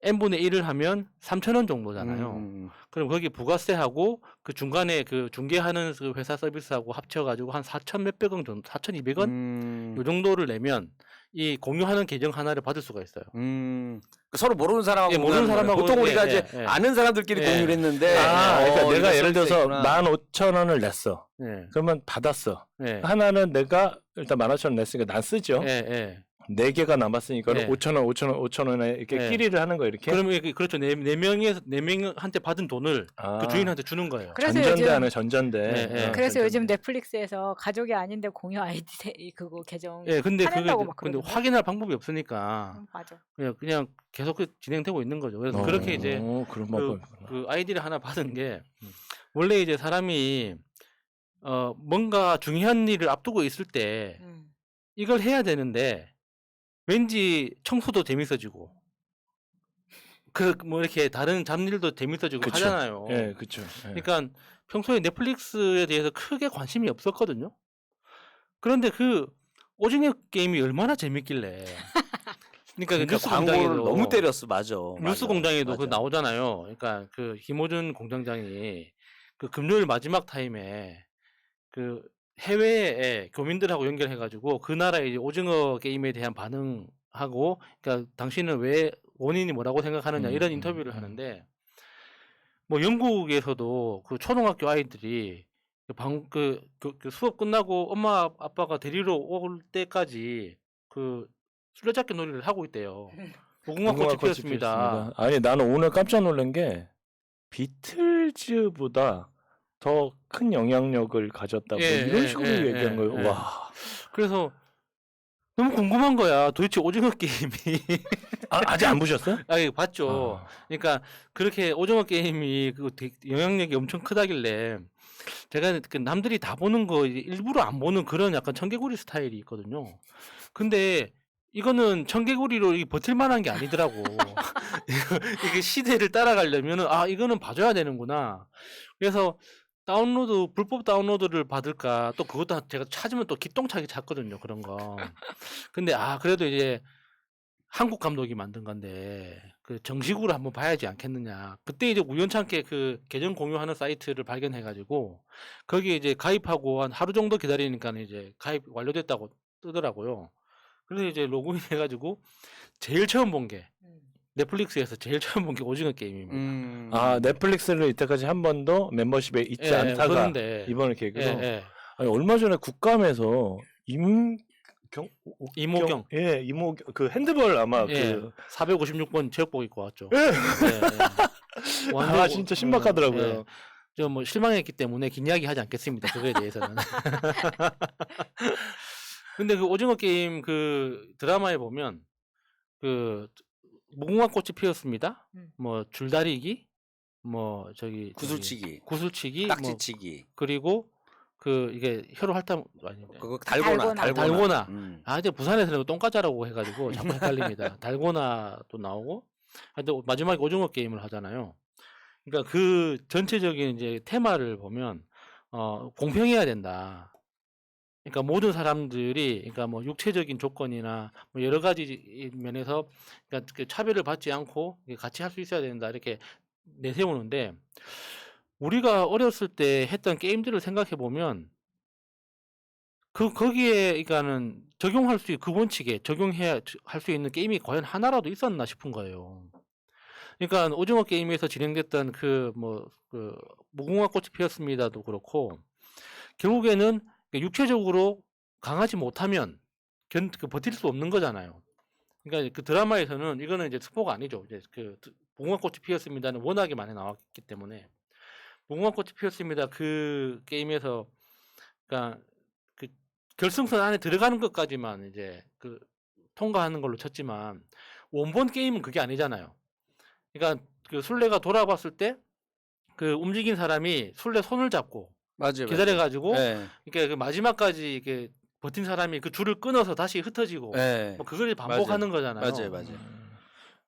n분의 1을 하면 3,000원 정도잖아요. 그럼 거기 부가세하고 그 중간에 그 중개하는 그 회사 서비스하고 합쳐가지고 한 4,000 몇백 원 정도, 4,200원? 요 정도를 내면 이 공유하는 계정 하나를 받을 수가 있어요. 서로 모르는 사람하고 모르는 사람하고 보통 우리가 이제 아는 사람들끼리 공유를 했는데 그러니까 내가 예를 들어서 있구나. 15,000원을 냈어. 예. 그러면 받았어. 예. 하나는 내가 일단 15,000원 냈으니까 난 쓰죠. 예. 4개가 남았으니까 네. 5,000원에 이렇게 네. 끼리를 하는 거 이렇게. 그러면 그렇죠. 네 명한테 받은 돈을 그 주인한테 주는 거예요. 그래서 전전대하네 전전대. 네, 네. 그래서 전전대. 요즘 넷플릭스에서 가족이 아닌데 공유 아이디 그거 계정 예, 근데 화낸다고 막 근데 그러던데. 확인할 방법이 없으니까 맞아. 그냥 계속 진행되고 있는 거죠. 그래서 그렇게 이제 그런 방법이 있구나. 그 아이디를 하나 받은 게 원래 이제 사람이 뭔가 중요한 일을 앞두고 있을 때 이걸 해야 되는데 왠지 청소도 재밌어지고 뭐 이렇게 다른 잡일도 재밌어지고 그쵸. 하잖아요. 예, 그렇죠. 그러니까 평소에 넷플릭스에 대해서 크게 관심이 없었거든요. 그런데 그 오징어 게임이 얼마나 재밌길래. 그러니까 그 뉴스 광고를 공장에도 너무 때렸어. 맞아. 뉴스 공장에도 맞아. 그 나오잖아요. 그러니까 그 김호준 공장장이 그 금요일 마지막 타임에 그 해외에 교민들하고 연결해가지고 그 나라의 이제 오징어 게임에 대한 반응하고, 그러니까 당신은 왜 원인이 뭐라고 생각하느냐 이런 인터뷰를 하는데 뭐 영국에서도 그 초등학교 아이들이 그 수업 끝나고 엄마 아빠가 데리러 올 때까지 그 술래잡기 놀이를 하고 있대요. 무궁화꽃이 피었습니다. 아니 나는 오늘 깜짝 놀란 게 비틀즈보다 더 큰 영향력을 가졌다고 이런 식으로 얘기한 거예요. 예. 와. 그래서 너무 궁금한 거야. 도대체 오징어 게임이 아직 안 보셨어요? 아 봤죠. 그러니까 그렇게 오징어 게임이 그 영향력이 엄청 크다길래 제가 그 남들이 다 보는 거 일부러 안 보는 그런 약간 청개구리 스타일이 있거든요. 근데 이거는 청개구리로 버틸 만한 게 아니더라고. 이게 시대를 따라가려면은 이거는 봐줘야 되는구나. 그래서 불법 다운로드를 받을까 또 그것도 제가 찾으면 또 기똥차게 찾거든요. 그런 거. 근데 그래도 이제 한국 감독이 만든 건데 그 정식으로 한번 봐야지 않겠느냐. 그때 이제 우연찮게 그 계정 공유하는 사이트를 발견해가지고 거기에 이제 가입하고 한 하루 정도 기다리니까 이제 가입 완료됐다고 뜨더라고요. 그래서 이제 로그인 해가지고 제일 처음 본 게 넷플릭스에서 제일 처음 본 게 오징어 게임입니다. 넷플릭스를 이때까지 한 번도 멤버십에 있지 않다가 그런데 이번에 계기로. 예. 아니, 얼마 전에 국감에서 이모경 이모 그 핸드볼 아마 그 456번 체육복 입고 왔죠. 진짜 신박하더라고요. 저 뭐 실망했기 때문에 긴 이야기 하지 않겠습니다. 그거에 대해서는. 근데 그 오징어 게임 그 드라마에 보면 그 무궁화꽃이 피었습니다. 뭐 줄다리기, 뭐 구슬치기, 딱지치기, 그리고 그 이게 혀로 핥다 아닌데. 그거 달고나. 이제 부산에서는 똥까자라고 해가지고 자꾸 헷갈립니다. 달고나도 나오고, 하여튼 마지막에 오징어 게임을 하잖아요. 그러니까 그 전체적인 이제 테마를 보면 공평해야 된다. 그러니까 모든 사람들이 그러니까 뭐 육체적인 조건이나 뭐 여러 가지 면에서 그러니까 그 차별을 받지 않고 같이 할 수 있어야 된다 이렇게 내세우는데 우리가 어렸을 때 했던 게임들을 생각해 보면 거기에 그러니까는 적용할 수 그 원칙에 적용해야 할 수 있는 게임이 과연 하나라도 있었나 싶은 거예요. 그러니까 오징어 게임에서 진행됐던 그 무궁화꽃이 피었습니다도 그렇고 결국에는 육체적으로 강하지 못하면 버틸 수 없는 거잖아요. 그러니까 그 드라마에서는 이거는 이제 스포가 아니죠. 이제 그 무궁화꽃이 피었습니다는 워낙에 많이 나왔기 때문에 무궁화꽃이 피었습니다. 그 게임에서 그러니까 그 결승선 안에 들어가는 것까지만 이제 그 통과하는 걸로 쳤지만 원본 게임은 그게 아니잖아요. 그러니까 그 술래가 돌아봤을 때 그 움직인 사람이 술래 손을 잡고 맞아요. 기다려가지고 네. 그러니까 그 마지막까지 이렇게 버틴 사람이 그 줄을 끊어서 다시 흩어지고 뭐 그걸 반복하는 거잖아요. 맞아요.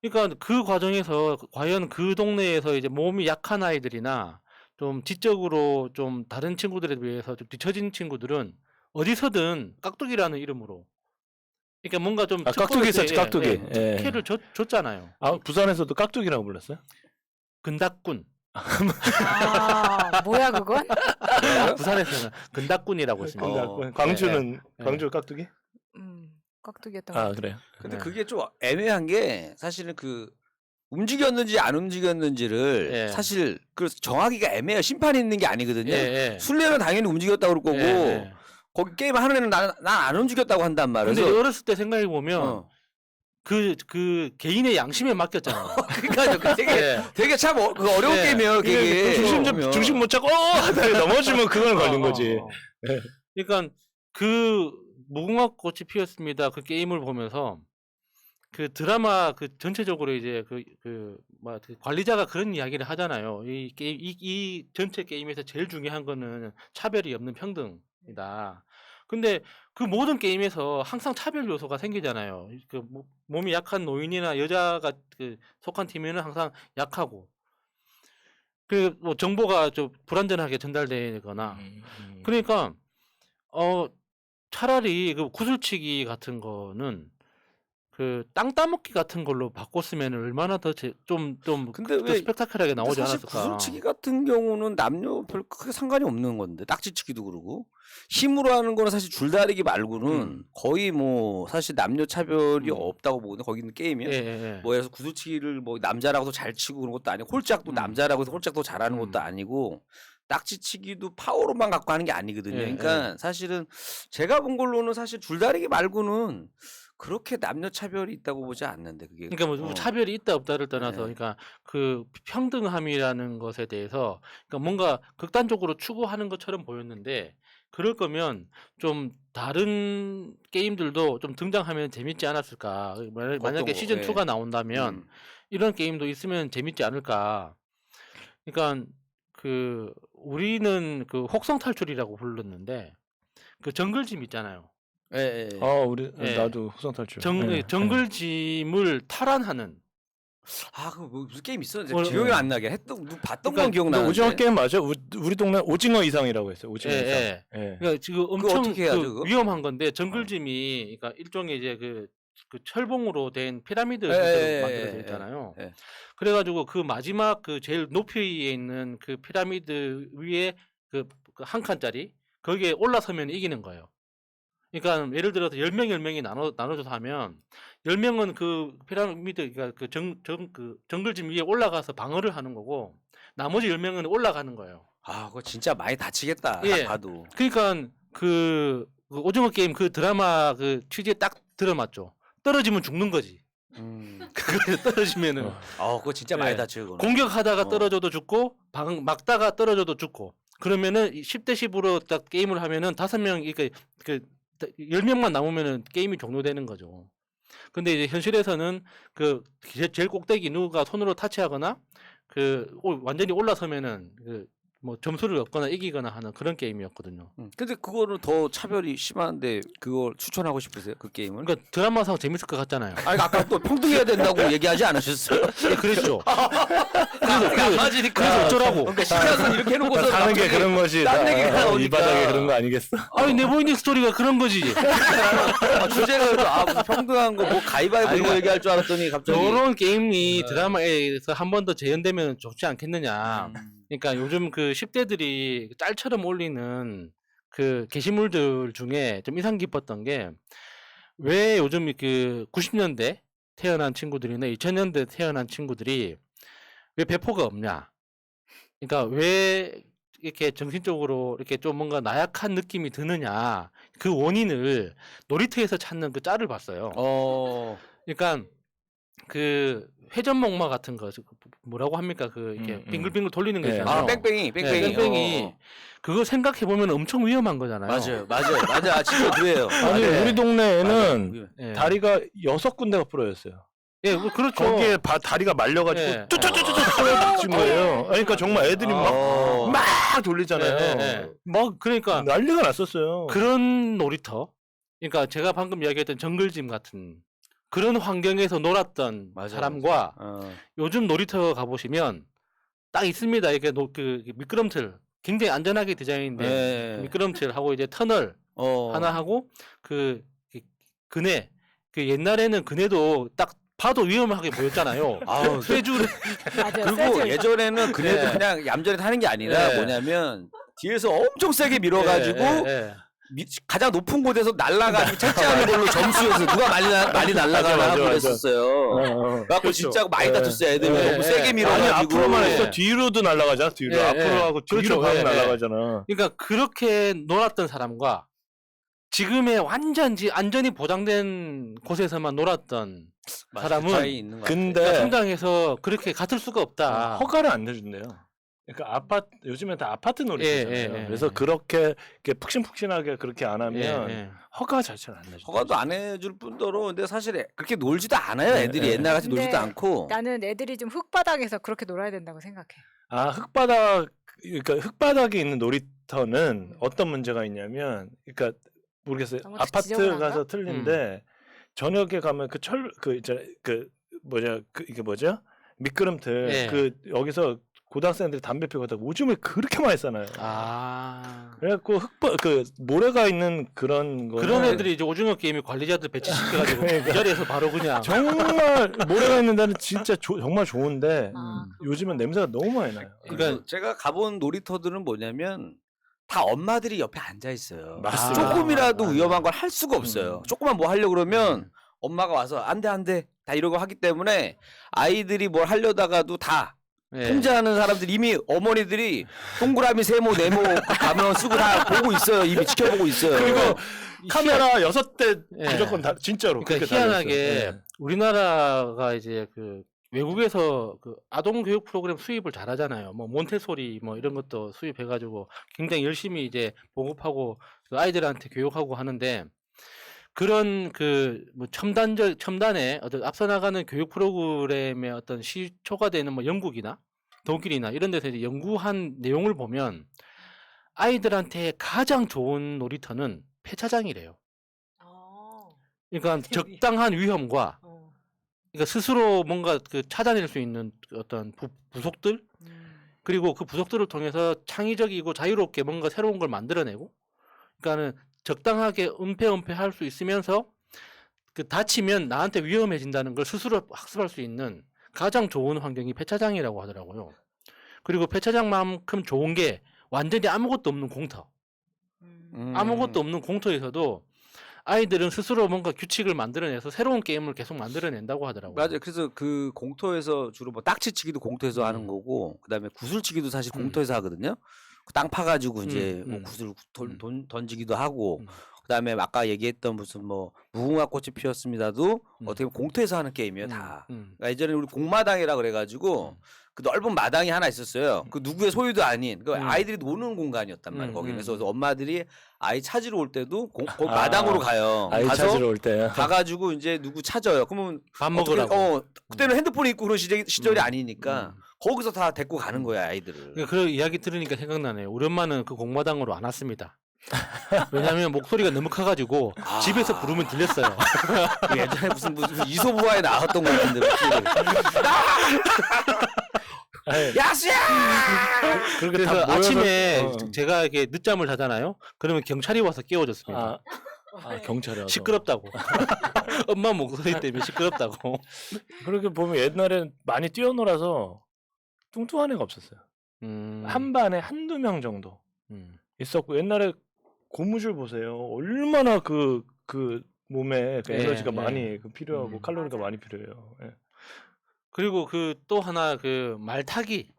그러니까 그 과정에서 과연 그 동네에서 이제 몸이 약한 아이들이나 좀 지적으로 좀 다른 친구들에 비해서 좀 뒤처진 친구들은 어디서든 깍두기라는 이름으로 그러니까 뭔가 좀 깍두기 있었지 깍두기. 특혜를 줬잖아요. 부산에서도 깍두기라고 불렀어요? 근닥군. 뭐야 그건? 부산에서는 근닥군이라고 했습니다. 광주는 광주 깍두기? 깍두기였던 것 같아요. 그래요. 근데 그게 좀 애매한 게 사실은 그 움직였는지 안 움직였는지를 사실 그 정하기가 애매해요. 심판이 있는 게 아니거든요. 술래는 당연히 움직였다고 그럴 거고 거기 게임 하는 애는 난 안 움직였다고 한단 말이에요. 근데 어렸을 때 생각해 보면 그 개인의 양심에 맡겼잖아요. 그러니까요. 되게 참 어려운 게임이에요. 그게 중심 못 잡고 넘어지면 그건 걸린 거지. 그러니까 그 무궁화꽃이 피었습니다. 그 게임을 보면서 그 드라마 그 전체적으로 이제 그 관리자가 그런 이야기를 하잖아요. 이 게임 이 전체 게임에서 제일 중요한 거는 차별이 없는 평등이다. 근데 그 모든 게임에서 항상 차별 요소가 생기잖아요. 그 몸이 약한 노인이나 여자가 그 속한 팀에는 항상 약하고 그 뭐 정보가 좀 불완전하게 전달되거나 그러니까 차라리 그 구슬치기 같은 거는 그 땅 따먹기 같은 걸로 바꿨으면 얼마나 더좀좀 근데 더 왜 스펙타클하게 나오지 사실 않았을까? 구슬치기 같은 경우는 남녀 별 크게 상관이 없는 건데 딱지치기도 그러고 힘으로 하는 거는 사실 줄다리기 말고는 거의 뭐 사실 남녀 차별이 없다고 보거든요. 거기 있는 게임이요. 예, 예. 뭐 예를 들어서 구슬치기를 뭐 남자라고도 잘 치고 그런 것도 아니고 홀짝도 남자라고 해서 홀짝도 잘하는 것도 아니고 딱지치기도 파워로만 갖고 하는 게 아니거든요. 예, 그러니까 사실은 제가 본 걸로는 사실 줄다리기 말고는 그렇게 남녀 차별이 있다고 보지 않는데 그게. 그러니까 뭐 차별이 있다 없다를 떠나서 네. 그러니까 그 평등함이라는 것에 대해서 그러니까 뭔가 극단적으로 추구하는 것처럼 보였는데 그럴 거면 좀 다른 게임들도 좀 등장하면 재밌지 않았을까? 만약에 거, 시즌 예. 2가 나온다면 음. 이런 게임도 있으면 재밌지 않을까? 그러니까 그 우리는 그 혹성 탈출이라고 불렀는데 그 정글짐 있잖아요. 예, 예, 예. 우리 예. 나도 후성 탈출. 정글짐을 탈환하는 아, 그 무슨 게임 있었는데 뭐, 기억이 안 나게 했던 봤던 그러니까 건 기억나는데. 오징어 게임 맞아? 우리 동네 오징어 이상이라고 했어요. 오징어 예, 이상. 예. 예. 그러니까 지금 그거 엄청 어떻게 해야죠, 그 그거? 위험한 건데 정글짐이 그러니까 일종의 이제 그 철봉으로 된 피라미드 예, 형태로 예, 만들어져 예, 있잖아요. 예. 그래가지고 그 마지막 그 제일 높이에 있는 그 피라미드 위에 그 한 칸짜리 거기에 올라서면 이기는 거예요. 그러니까 예를 들어서 10명이 나눠져서 하면 10명은 그 피라미드 그러니까 그 정글짐 위에 올라가서 방어를 하는 거고 나머지 10명은 올라가는 거예요. 아, 그거 진짜 많이 다치겠다. 예. 딱 봐도. 그러니까 그 오징어 게임 그 드라마 그 취지에 딱 들어맞죠. 떨어지면 죽는 거지. 그거에 떨어지면은 그거 진짜 많이 예. 다쳐요. 그거는. 공격하다가 떨어져도 죽고 막다가 떨어져도 죽고 그러면은 10대 10으로 딱 게임을 하면은 5명 이렇게 그 10명만 남으면은 게임이 종료되는 거죠. 근데 이제 현실에서는 그 제일 꼭대기 누가 손으로 타치하거나 그 완전히 올라서면은 그 뭐 점수를 얻거나 이기거나 하는 그런 게임이었거든요. 근데 그거는 더 차별이 심한데 그걸 추천하고 싶으세요? 그 게임을? 그러니까 드라마상 재밌을 것 같잖아요. 아니 아까 또 평등해야 된다고 얘기하지 않으셨어요? 예, 그랬죠. 안 맞으니까. 그래서 어쩌라고. 그러니까 시간은 이렇게 해놓고서 사는 게 그런 것이 딴 얘기가 이 나오니까. 바닥에 그런 거 아니겠어? 아니 네버엔딩 스토리가 그런 거지. 주제가 그래서 무슨 평등한 거 뭐 가위바위보 이런 거 얘기할 줄 알았더니 갑자기 이런 게임이 드라마에서 한 번 더 재현되면 좋지 않겠느냐. 그러니까 요즘 그 10대들이 짤처럼 올리는 그 게시물들 중에 좀 인상 깊었던 게 왜 요즘 그 90년대 태어난 친구들이나 2000년대 태어난 친구들이 왜 배포가 없냐. 그러니까 왜 이렇게 정신적으로 이렇게 좀 뭔가 나약한 느낌이 드느냐. 그 원인을 놀이터에서 찾는 그 짤을 봤어요. 그러니까 그 회전목마 같은 거 뭐라고 합니까? 그 이렇게 빙글빙글 돌리는 거 네. 있잖아요. 뺑뺑이. 뺑뺑이. 그거 생각해 보면 엄청 위험한 거잖아요. 맞아. 진짜 그래요. 아니 네. 우리 동네에는 맞아요. 예. 다리가 6군데가 부러졌어요. 예, 뭐 그렇죠. 거기에 다리가 말려가지고 예. 뚜뚜뚜뚜 부러진 거예요. 그러니까 정말 애들이 어. 막 돌리잖아요. 예, 예. 막 그러니까 난리가 났었어요. 그런 놀이터. 그러니까 제가 방금 이야기했던 정글짐 같은 그런 환경에서 놀았던 맞아요. 사람과 요즘 놀이터 가보시면 딱 있습니다. 이렇게 그 미끄럼틀 굉장히 안전하게 디자인된 네. 미끄럼틀하고 이제 터널 하나 하고 그 그네 그 옛날에는 그네도 딱 봐도 위험하게 보였잖아요. 아우, 쇠줄 맞아요. 그리고 세줄. 예전에는 그래도 예. 그냥 얌전히 타는 게 아니라 예. 뭐냐면 뒤에서 엄청 세게 밀어가지고 예. 가장 높은 곳에서 날아가지고 착지하는 걸로 점수에서 누가 많이 날아가나 맞아. 하고 그랬었어요. 그래갖고 그렇죠. 진짜 많이 예. 다쳤어요. 애들이 예. 너무 세게 예. 밀어가지고. 아니 앞으로만 예. 했어. 뒤로도 날아가잖아. 뒤로 예, 앞으로 예. 하고 뒤로 그렇죠. 막 예, 예. 날아가잖아. 그러니까 그렇게 놀았던 사람과 지금의 완전히 안전이 보장된 곳에서만 놀았던 사람은 차이 있는 것 같아요. 근데 성장해서 그렇게 같을 수가 없다. 허가를 안 내준대요. 그러니까 아파트 요즘엔 다 아파트 놀이터잖아요. 예, 예. 그래서 그렇게 푹신푹신하게 그렇게 안 하면 예. 허가 자체를 안 내줘. 허가도 안 해줄 뿐더러 근데 사실 그렇게 놀지도 않아요. 네, 애들이 네. 옛날같이 근데 놀지도 않고. 나는 애들이 좀 흙바닥에서 그렇게 놀아야 된다고 생각해. 아 흙바닥 그러니까 흙바닥에 있는 놀이터는 어떤 문제가 있냐면 그러니까 모르겠어요. 너무 아파트 지저분한가? 가서 틀린데 저녁에 가면 이게 뭐죠? 미끄럼틀 예. 그 여기서 고등학생들이 담배 피우고 하다가 오줌을 그렇게 많이 싸나요. 아. 그래갖고 그 모래가 있는 그런 거 그런 애들이 이제 오징어 게임에 관리자들 배치시켜가지고 그러니까. 그 자리에서 바로 그냥 정말 모래가 있는 데는 진짜 정말 좋은데 아. 요즘은 냄새가 너무 많이 나요. 그러니까 제가 가본 놀이터들은 뭐냐면 다 엄마들이 옆에 앉아 있어요. 맞습니다. 조금이라도 아, 위험한 걸 할 수가 없어요. 조금만 뭐 하려고 그러면 엄마가 와서 안 돼 다 이러고 하기 때문에 아이들이 뭘 하려다가도 다 예. 통제하는 사람들 이미 어머니들이 동그라미 세모 네모 가면 쓰고 다 보고 있어요. 이미 지켜보고 있어요. 그리고 카메라 6대 예. 무조건 다 진짜로 그러니까 그렇게 달려 희한하게 있어요. 예. 우리나라가 이제 그 외국에서 그 아동 교육 프로그램 수입을 잘하잖아요. 뭐 몬테소리 뭐 이런 것도 수입해가지고 굉장히 열심히 이제 보급하고 그 아이들한테 교육하고 하는데 그런 그 뭐 첨단의 어떤 앞서 나가는 교육 프로그램의 어떤 시초가 되는 뭐 영국이나 독일이나 이런 데서 이제 연구한 내용을 보면 아이들한테 가장 좋은 놀이터는 폐차장이래요. 그러니까 적당한 위험과 그러니까 스스로 뭔가 그 찾아낼 수 있는 어떤 부속들 그리고 그 부속들을 통해서 창의적이고 자유롭게 뭔가 새로운 걸 만들어내고 그러니까는 적당하게 은폐할 수 있으면서 그 다치면 나한테 위험해진다는 걸 스스로 학습할 수 있는 가장 좋은 환경이 폐차장이라고 하더라고요. 그리고 폐차장만큼 좋은 게 완전히 아무것도 없는 공터. 아무것도 없는 공터에서도 아이들은 스스로 뭔가 규칙을 만들어내서 새로운 게임을 계속 만들어낸다고 하더라고요. 맞아요. 그래서 그 공터에서 주로 뭐 딱지치기도 공터에서 하는 거고, 그다음에 구슬치기도 사실 공터에서 하거든요. 땅 파가지고 이제 뭐 구슬 던지기도 하고, 그다음에 아까 얘기했던 무슨 뭐 무궁화 꽃이 피었습니다도 어떻게 보면 공터에서 하는 게임이에요 다. 그러니까 예전에 우리 공마당이라 그래가지고 그 넓은 마당이 하나 있었어요. 그 누구의 소유도 아닌 그 아이들이 노는 공간이었단 말이에요. 거기는 그래서 엄마들이 아이 찾으러 올 때도 거기 마당으로 가요. 아이 가서 찾으러 올 때. 가가지고 이제 누구 찾아요. 그러면 밥 먹으라고. 그때는 핸드폰이 있고 그런 시절이 아니니까 거기서 다 데리고 가는 거야 아이들을. 그러니까 그 이야기 들으니까 생각나네요. 우리 엄마는 그 공마당으로 안 왔습니다. 왜냐하면 목소리가 너무 커가지고 집에서 부르면 들렸어요. 예전에 무슨 이소부화에 나왔던 것 같은데 목소리. 야수야! 그렇게 그래서 다 모여서- 아침에 제가 이렇게 늦잠을 자잖아요. 그러면 경찰이 와서 깨워줬습니다. 경찰이 와서. 시끄럽다고. 엄마 목소리 때문에 시끄럽다고. 그렇게 보면 옛날엔 많이 뛰어놀아서 뚱뚱한 애가 없었어요. 한 반에 한두 명 정도 있었고 옛날에 고무줄 보세요. 얼마나 그 몸에 그 에너지가 많이 필요하고 칼로리가 많이 필요해요. 예. 그리고 그 또 하나 그 말타기.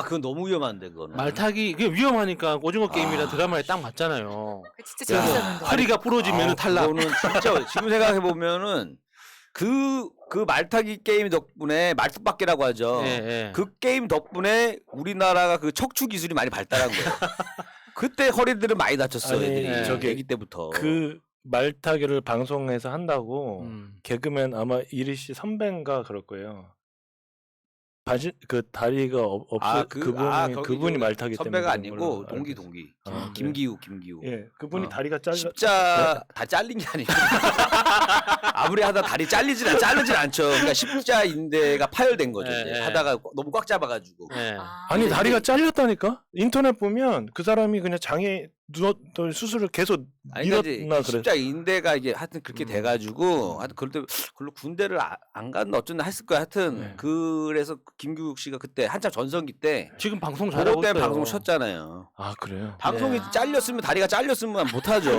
그건 너무 위험한데 그거는. 말타기 그게 위험하니까 오징어 게임이라 드라마에 딱 맞잖아요. 진짜 재밌었는데. 허리가 부러지면 탈락. 그거는 진짜 지금 생각해 보면은 그 말타기 게임 덕분에 말뚝박기라고 하죠. 그 게임 덕분에 우리나라가 그 척추 기술이 많이 발달한 거예요. 그때 허리들은 많이 다쳤어 아니, 애들이. 저기 애기 때부터. 그 말타기를 방송에서 한다고 개그맨 아마 이리 씨 선배인가 그럴 거예요. 그 다리가 없어 그분이 말타기 때문에 선배가 그런 아니고 걸로 동기 알고 있어요. 김기우. 예, 그분이 다리가 잘려. 십자 다 잘린 게 아니고 아무리 하다 다리 자르진 않죠. 그러니까 십자 인대가 파열된 거죠. 이제 하다가 너무 꽉 잡아가지고. 아니 다리가 잘렸다니까. 인터넷 보면 그 사람이 그냥 장애 누웠던 수술을 계속 밀었나 그래. 십자 인대가 이게 하여튼 그렇게 돼가지고 하여튼 그럴 때 별로 군대를 안 갔나 어쩐다 했을 거야. 하여튼 그래서 김규욱 씨가 그때 한참 전성기 때 지금 방송 그것 잘하고 때문에 있어요. 방송 쉬었잖아요. 그래요? 방송이 잘렸으면 다리가 잘렸으면 못하죠.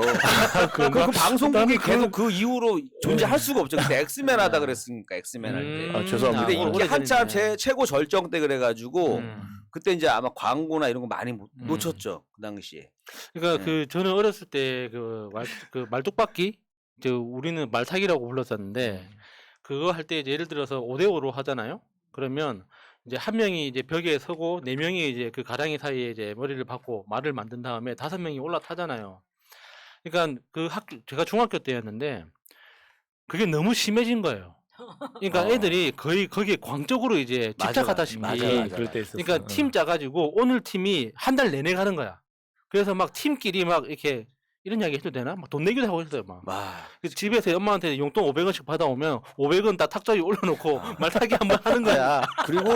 그 방송국이 계속 그 이후로 존재할 수가 없죠. 그때 엑스맨 하다 그랬으니까 엑스맨 할 때. 죄송합니다. 근데 인기 한참 오래전이네. 최고 절정 때 그래가지고 그때 이제 아마 광고나 이런 거 많이 놓쳤죠 그 당시에. 그러니까 그 저는 어렸을 때 그 말뚝박기 우리는 말타기라고 불렀었는데 그거 할 때 이제 예를 들어서 5대5로 하잖아요. 그러면 이제 한 명이 이제 벽에 서고 4명이 이제 그 가랑이 사이에 이제 머리를 박고 말을 만든 다음에 5명이 올라타잖아요. 그러니까 제가 중학교 때였는데 그게 너무 심해진 거예요. 그러니까 애들이 거의 거기에 광적으로 이제 집착하다시피. 그럴 때 있었어. 그러니까 팀 짜가지고 오늘 팀이 한 달 내내 가는 거야. 그래서 막 팀끼리 막 이렇게 이런 이야기 해도 되나? 막 돈 내기도 하고 했어요. 막. 와. 그래서 집에서 엄마한테 용돈 500원씩 받아오면 500원 다 탁자 위에 올려놓고 말 타기 한번 하는 거야. 그리고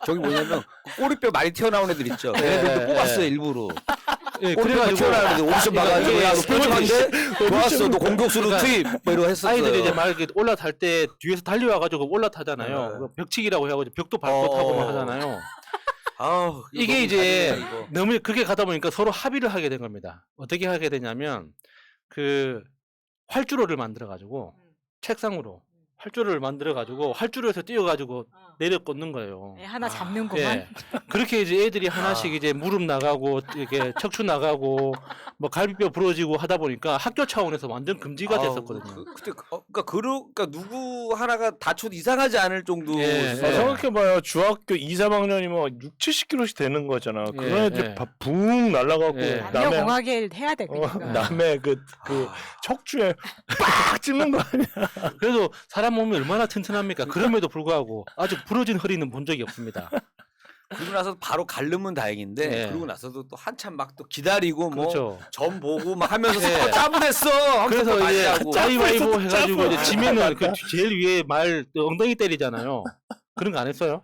저기 뭐냐면 꼬리뼈 많이 튀어나온 애들 있죠. 걔네들도 뽑았어요 일부러. 예, 꼬리뼈 그래가지고 튀어나온 애들 오디션 봐가지고 예, 야 너 뾰족한데 좋았어 너 공격수로 그러니까 투입 뭐 이러고 했었어요. 아이들이 이제 막 이렇게 올라탈 때 뒤에서 달려와가지고 올라타잖아요. 네. 그 벽치기라고 해가지고 벽도 밟고 타고 막 하잖아요. 아우, 이거 이게 너무 이제 잔인해, 이거. 너무 그렇게 가다 보니까 서로 합의를 하게 된 겁니다. 어떻게 하게 되냐면 그 활주로를 만들어 가지고 책상으로 활주로를 만들어 가지고 활주로에서 뛰어 가지고 내려 꽂는 거예요. 네, 하나 잡는구만. 예. 그렇게 이제 애들이 하나씩 이제 무릎 나가고 이렇게 척추 나가고 뭐 갈비뼈 부러지고 하다 보니까 학교 차원에서 완전 금지가 아우, 됐었거든요. 그때 그러니까 누구 하나가 다쳐도 이상하지 않을 정도. 예, 아, 예. 생각해봐요. 중학교 2, 3학년이면 6, 70kg씩 되는 거잖아. 예, 그런 애들 예. 붕 날라가고 예. 남녀 공학을 해야 돼 그러니까. 남의 그 척추에 빡 찝는 거 아니야? 그래도 사람 몸이 얼마나 튼튼합니까? 그럼에도 불구하고 아직 부러진 허리는 본 적이 없습니다. 그러고 나서 바로 갈르면 다행인데 예. 그러고 나서도 또 한참 막 또 기다리고 뭐 그렇죠. 점 보고 막 하면서 예. 짜부됐어. 그래서 이제 하고. 가위바위보 해가지고 이제 짜고. 지면은 그 제일 위에 말 엉덩이 때리잖아요. 그런 거 안 했어요?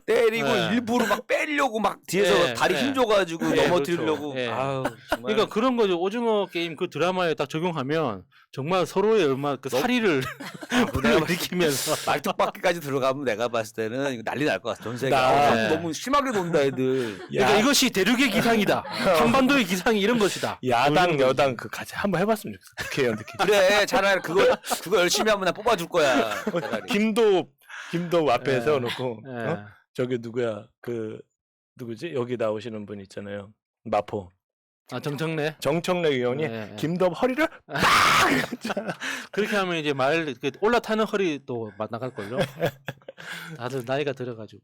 때리고 예. 일부러 막 빼려고 막 뒤에서 예, 다리 예. 힘줘가지고 예, 넘어뜨리려고. 그렇죠. 예. 아우 정말. 그러니까 그런 거죠. 오징어 게임 그 드라마에 딱 적용하면 정말 서로의 얼마 그 사리를 불러일으키면서 말뚝박기까지 들어가면 내가 봤을 때는 이거 난리 날 것 같아. 전 세계. 나- 너무 심하게 논다 애들. 그러니까 이것이 대륙의 기상이다. 한반도의 기상이 이런 것이다. 야당 여당 그 같이 한번 해봤으면 좋겠어. 국회의원들끼리. 그래 차라리 그거 열심히 하면 나 뽑아줄 거야. 차라리. 김도 앞에 예. 세워놓고 예. 어? 저기 누구야 그 누구지 여기 나오시는 분 있잖아요. 마포 아 정청래. 정청래 의원이 예, 예. 김도 허리를 그렇게 하면 이제 올라타는 허리도 나갈 걸요. 다들 나이가 들어가지고.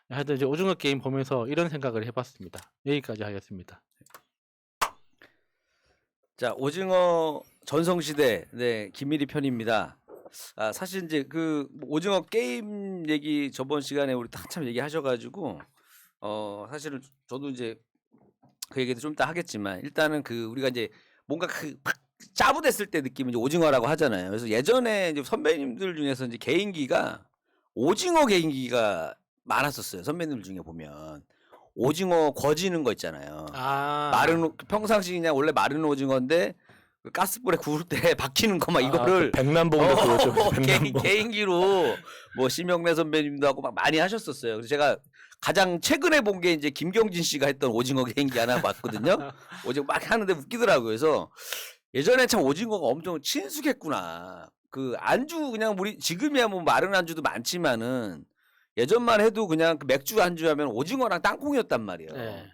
하여튼 이제 오징어 게임 보면서 이런 생각을 해봤습니다. 여기까지 하겠습니다. 자 오징어 전성시대 네 김일희 편입니다. 아 사실 이제 그 오징어 게임 얘기 저번 시간에 우리 한참 얘기하셔가지고 사실은 저도 이제 그 얘기도 좀 이따 하겠지만 일단은 그 우리가 이제 뭔가 막 짜부됐을 때 느낌이 이제 오징어라고 하잖아요. 그래서 예전에 이제 선배님들 중에서 이제 개인기가 오징어 개인기가 많았었어요. 선배님들 중에 보면 오징어 거지는 거 있잖아요. 아 마른 평상시 그냥 원래 마른 오징어인데 그 가스불에 구울 때 박히는 거 막 이거를 백남봉도 그거죠. 백남봉. 개인기로 뭐 심영래 선배님도 하고 막 많이 하셨었어요. 그래서 제가 가장 최근에 본 게 이제 김경진 씨가 했던 오징어 개인기 하나 봤거든요. 오징어 막 하는데 웃기더라고요. 그래서 예전에 참 오징어가 엄청 친숙했구나. 그 안주 그냥 우리 지금이야 뭐 마른 안주도 많지만은 예전만 해도 그냥 그 맥주 안주하면 오징어랑 땅콩이었단 말이에요. 네.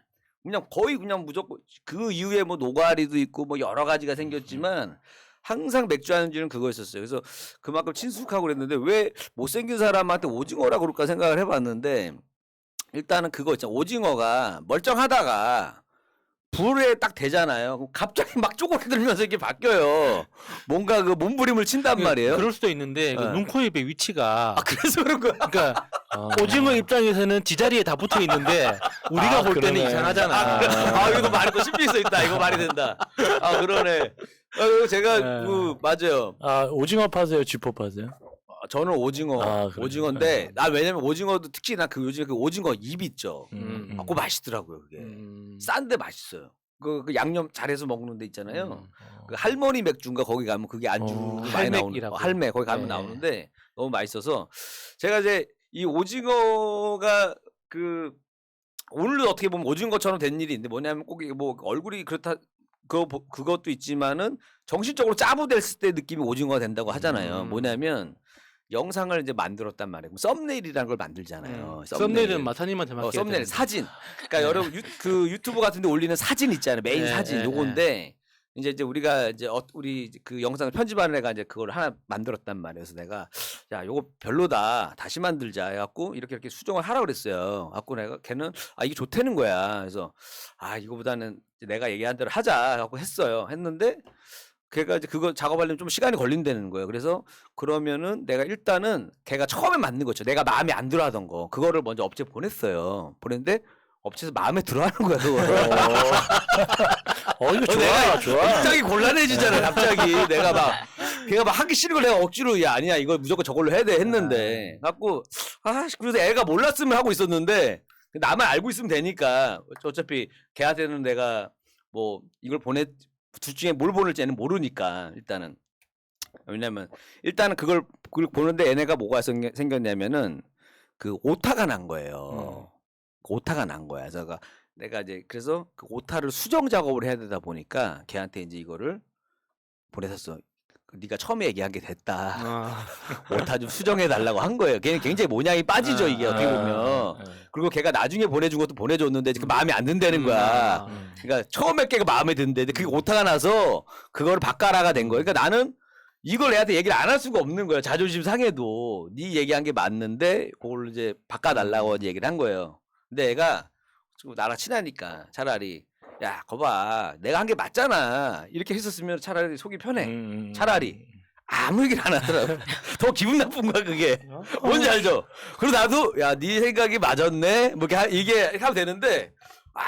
그냥 거의 그냥 무조건 그 이후에 뭐 노가리도 있고 뭐 여러 가지가 생겼지만 항상 맥주 안주는 그거였었어요. 그래서 그만큼 친숙하고 그랬는데 왜 못생긴 사람한테 오징어라고 그럴까 생각을 해봤는데 일단은 그거 있잖아. 오징어가 멀쩡하다가 불에 딱 대잖아요. 그럼 갑자기 막 쪼그라들면서 이렇게 바뀌어요. 뭔가 그 몸부림을 친단 말이에요. 그럴 수도 있는데 그 네. 눈, 코, 입의 위치가 아 그래서 그런 거야. 그러니까 오징어 입장에서는 지자리에 다 붙어 있는데 우리가 아, 볼 때는 그러네. 이상하잖아. 아 이거 말이 또 심리 써 있다. 이거 말이 된다. 아 그러네. 그리고 제가 네. 그 맞아요. 아 오징어 파세요, 쥐포 파세요? 저는 오징어, 아, 그래요? 오징어인데 나 왜냐면 오징어도 특히 나 그 요즘에 그 오징어 입 있죠. 아, 그거 맛있더라고요. 그게 싼데 맛있어요. 그 양념 잘해서 먹는 데 있잖아요. 그 할머니 맥주인가 거기 가면 그게 안주 많이 나오는 할맥이라고. 할매 거기 가면 네. 나오는데 너무 맛있어서 제가 이제 이 오징어가 그 오늘도 어떻게 보면 오징어처럼 된 일이 있는데 뭐냐면 꼭 이게 뭐 얼굴이 그렇다 그것도 있지만은 정신적으로 짜부됐을 때 느낌이 오징어가 된다고 하잖아요. 뭐냐면 영상을 이제 만들었단 말이에요. 썸네일이라는 걸 만들잖아요. 썸네일은 마사님한테 맡겨야 썸네일 되는데. 사진. 그러니까 여러분 그 유튜브 같은데 올리는 사진 있잖아요. 메인 네, 사진 네, 요건데 이제 우리가 이제 우리 그 영상을 편집하는 애가 이제 그걸 하나 만들었단 말이에요. 그래서 내가 야 요거 별로다 다시 만들자 해갖고 이렇게 수정을 하라 그랬어요. 갖고 내가 걔는 아 이게 좋다는 거야. 그래서 아 이거보다는 내가 얘기한 대로 하자 해갖고 했는데 걔가 이제 그거 작업하려면 좀 시간이 걸린다는 거예요. 그래서 그러면은 내가 일단은 걔가 처음에 만든 거죠. 내가 마음에 안 들어 하던 거. 그거를 먼저 업체 보냈어요. 보냈는데 업체에서 마음에 들어 하는 거야, 그거. 이거 좋아, 내가 좋아. 갑자기 곤란해지잖아. 갑자기 내가 막 걔가 막 하기 싫은 걸 내가 억지로 야 아니야 이거 무조건 저걸로 해야 돼 했는데 갖고 그래서 애가 몰랐으면 하고 있었는데 나만 알고 있으면 되니까 어차피 걔한테는 내가 뭐 이걸 둘 중에 뭘 보낼지는 모르니까 일단은 왜냐면 일단은 그걸 보는데 얘네가 뭐가 생겼냐면은 그 오타가 난 거예요. 그 오타가 난 거야. 그래서 내가 이제 그래서 그 오타를 수정 작업을 해야 되다 보니까 걔한테 이제 이거를 보냈었어. 네가 처음에 얘기한 게 됐다. 오타 좀 수정해 달라고 한 거예요. 걔는 굉장히 모양이 빠지죠 이게 어떻게 보면. 그리고 걔가 나중에 보내준 것도 보내줬는데 그 마음에 안 든다는 거야. 그러니까 처음에 걔가 마음에 드는데 그게 오타가 나서 그거를 바꿔라가 된 거예요. 그러니까 나는 이걸 애한테 얘기를 안 할 수가 없는 거예요. 자존심 상해도 네 얘기한 게 맞는데 그걸 이제 바꿔달라고 얘기를 한 거예요. 근데 애가 나랑 친하니까 차라리 야 거봐 내가 한 게 맞잖아 이렇게 했었으면 차라리 속이 편해. 차라리 아무 얘기를 안 하더라고. 더 기분 나쁜 거야 그게. 뭔지 알죠? 그리고 나도 야 네 생각이 맞았네 뭐 이렇게 얘기하면 되는데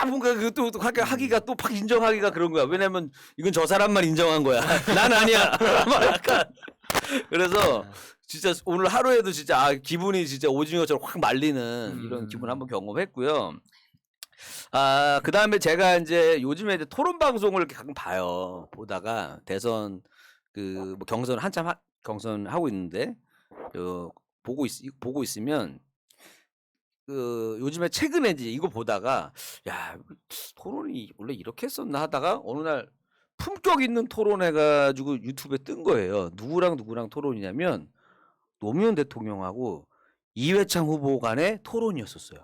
뭔가 그또 하기가 또 팍 인정하기가 그런 거야. 왜냐면 이건 저 사람만 인정한 거야. 난 아니야. 막 약간 그래서 진짜 오늘 하루에도 진짜 기분이 진짜 오징어처럼 확 말리는 이런 기분 한번 경험했고요. 그 다음에 제가 이제 요즘에 이제 토론 방송을 이렇게 가끔 봐요. 보다가 대선 뭐 경선 한참 경선 하고 있는데 보고 있으면 요즘에 최근에 이제 이거 보다가 야 토론이 원래 이렇게 했었나 하다가 어느 날 품격 있는 토론 해가지고 유튜브에 뜬 거예요. 누구랑 토론이냐면 노무현 대통령하고 이회창 후보 간의 토론이었었어요.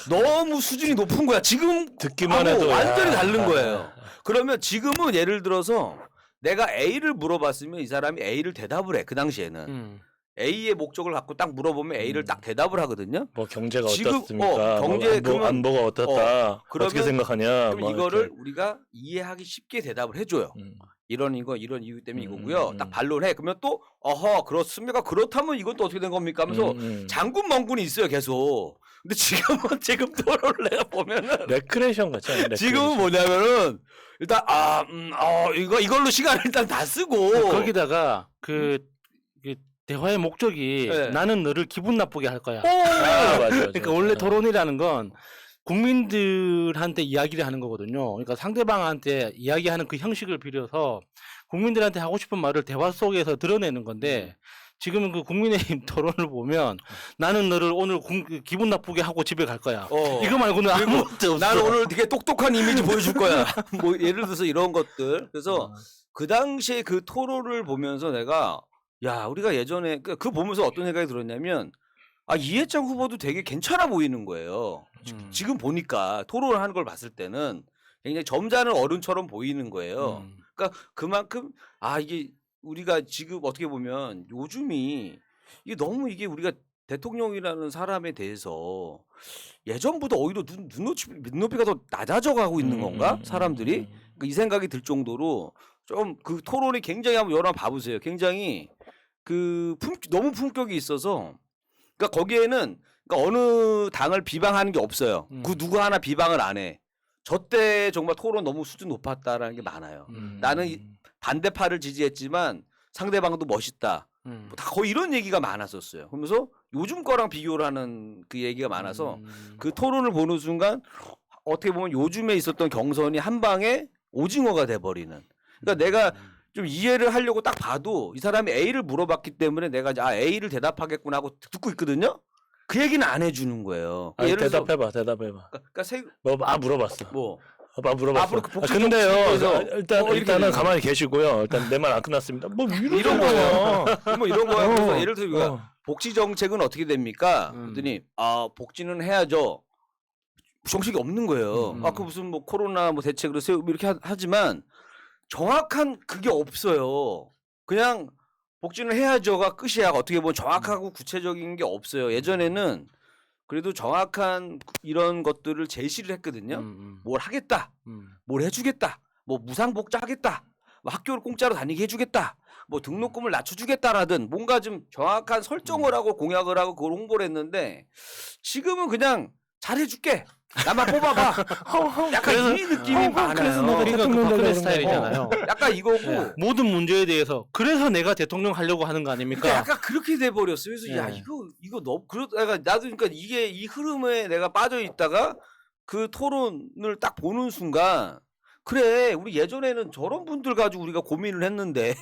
너무 수준이 높은 거야. 지금 듣기만 해도 완전히 다른 거예요. 그러면 지금은 예를 들어서 내가 A를 물어봤으면 이 사람이 A를 대답을 해. 그 당시에는. A의 목적을 갖고 딱 물어보면 A를 딱 대답을 하거든요. 뭐 경제가 지금, 어떻습니까? 경제 뭐 안보가 어떻다. 어떻게 생각하냐? 그럼 이거를 우리가 이해하기 쉽게 대답을 해줘요. 이런 이런 이유 때문에 이거고요. 딱 반론해. 그러면 또 그렇습니까? 그렇다면 이건 또 어떻게 된 겁니까? 하면서 장군멍군이 있어요 계속. 근데 지금 토론을 내가 보면은 레크레이션 같잖아요. 지금은 뭐냐면은 일단 이걸로 시간을 일단 다 쓰고 거기다가 그 대화의 목적이 네. 나는 너를 기분 나쁘게 할 거야. 맞아. 그러니까 원래 토론이라는 건 국민들한테 이야기를 하는 거거든요. 그러니까 상대방한테 이야기하는 그 형식을 빌려서 국민들한테 하고 싶은 말을 대화 속에서 드러내는 건데 지금은 그 국민의힘 토론을 보면 나는 너를 오늘 기분 나쁘게 하고 집에 갈 거야. 이거 말고는 아무것도 없어. 나는 오늘 되게 똑똑한 이미지 보여줄 거야. 뭐 예를 들어서 이런 것들. 그래서 그 당시에 그 토론을 보면서 내가 야 우리가 예전에 그 보면서 어떤 생각이 들었냐면 이해창 후보도 되게 괜찮아 보이는 거예요. 지금 보니까 토론을 하는 걸 봤을 때는 굉장히 점잖은 어른처럼 보이는 거예요. 그러니까 그만큼 이게 우리가 지금 어떻게 보면 요즘이 이게 너무 이게 우리가 대통령이라는 사람에 대해서 예전보다 오히려 눈높이가 더 낮아져 가고 있는 건가? 사람들이 그러니까 이 생각이 들 정도로 좀 그 토론이 굉장히 한번 여러 번 봐보세요. 굉장히 너무 품격이 있어서 그러니까 거기에는 그러니까 어느 당을 비방하는 게 없어요. 그 누구 하나 비방을 안 해. 저 때 정말 토론 너무 수준 높았다라는 게 많아요. 나는 반대파를 지지했지만 상대방도 멋있다. 다 거의 이런 얘기가 많았었어요. 그러면서 요즘 거랑 비교를 하는 그 얘기가 많아서 그 토론을 보는 순간 어떻게 보면 요즘에 있었던 경선이 한 방에 오징어가 돼버리는. 그러니까 내가 좀 이해를 하려고 딱 봐도 이 사람이 A를 물어봤기 때문에 내가 이제 A를 대답하겠구나 하고 듣고 있거든요. 그 얘기는 안 해주는 거예요. 대답해봐. 그러니까 물어봤어. 뭐 물어봤어. 앞으로 그 복지 근데요, 정책에서 일단은 가만히 계시고요. 일단 내 말 안 끝났습니다. 뭐 이런 거예요. 뭐 이런 거야. 그래서 예를 들어 우리가 복지 정책은 어떻게 됩니까? 그랬더니 복지는 해야죠. 정책이 없는 거예요. 그 무슨 뭐 코로나 뭐 대책으로 세우고 이렇게 하지만 정확한 그게 없어요. 그냥 복지는 해야죠가 끝이야. 어떻게 보면 정확하고 구체적인 게 없어요. 예전에는 그래도 정확한 이런 것들을 제시를 했거든요. 뭘 하겠다. 뭘 해주겠다. 뭐 무상복지 하겠다. 뭐 학교를 공짜로 다니게 해주겠다. 뭐 등록금을 낮춰주겠다라든 뭔가 좀 정확한 설정을 하고 공약을 하고 그걸 홍보를 했는데 지금은 그냥 잘해줄게. 나만 뽑아봐. 약간 이 느낌이 많아요. 그래서 내가 그러니까 그 대통령 박근혜 되려고 스타일이잖아요. 약간 이거고 예. 모든 문제에 대해서 그래서 내가 대통령 하려고 하는 거 아닙니까? 그러니까 약간 그렇게 돼 버렸어요. 그래서 야 예. 이거 너무 그러다가 나도 그러니까 이게 이 흐름에 내가 빠져 있다가 그 토론을 딱 보는 순간 그래 우리 예전에는 저런 분들 가지고 우리가 고민을 했는데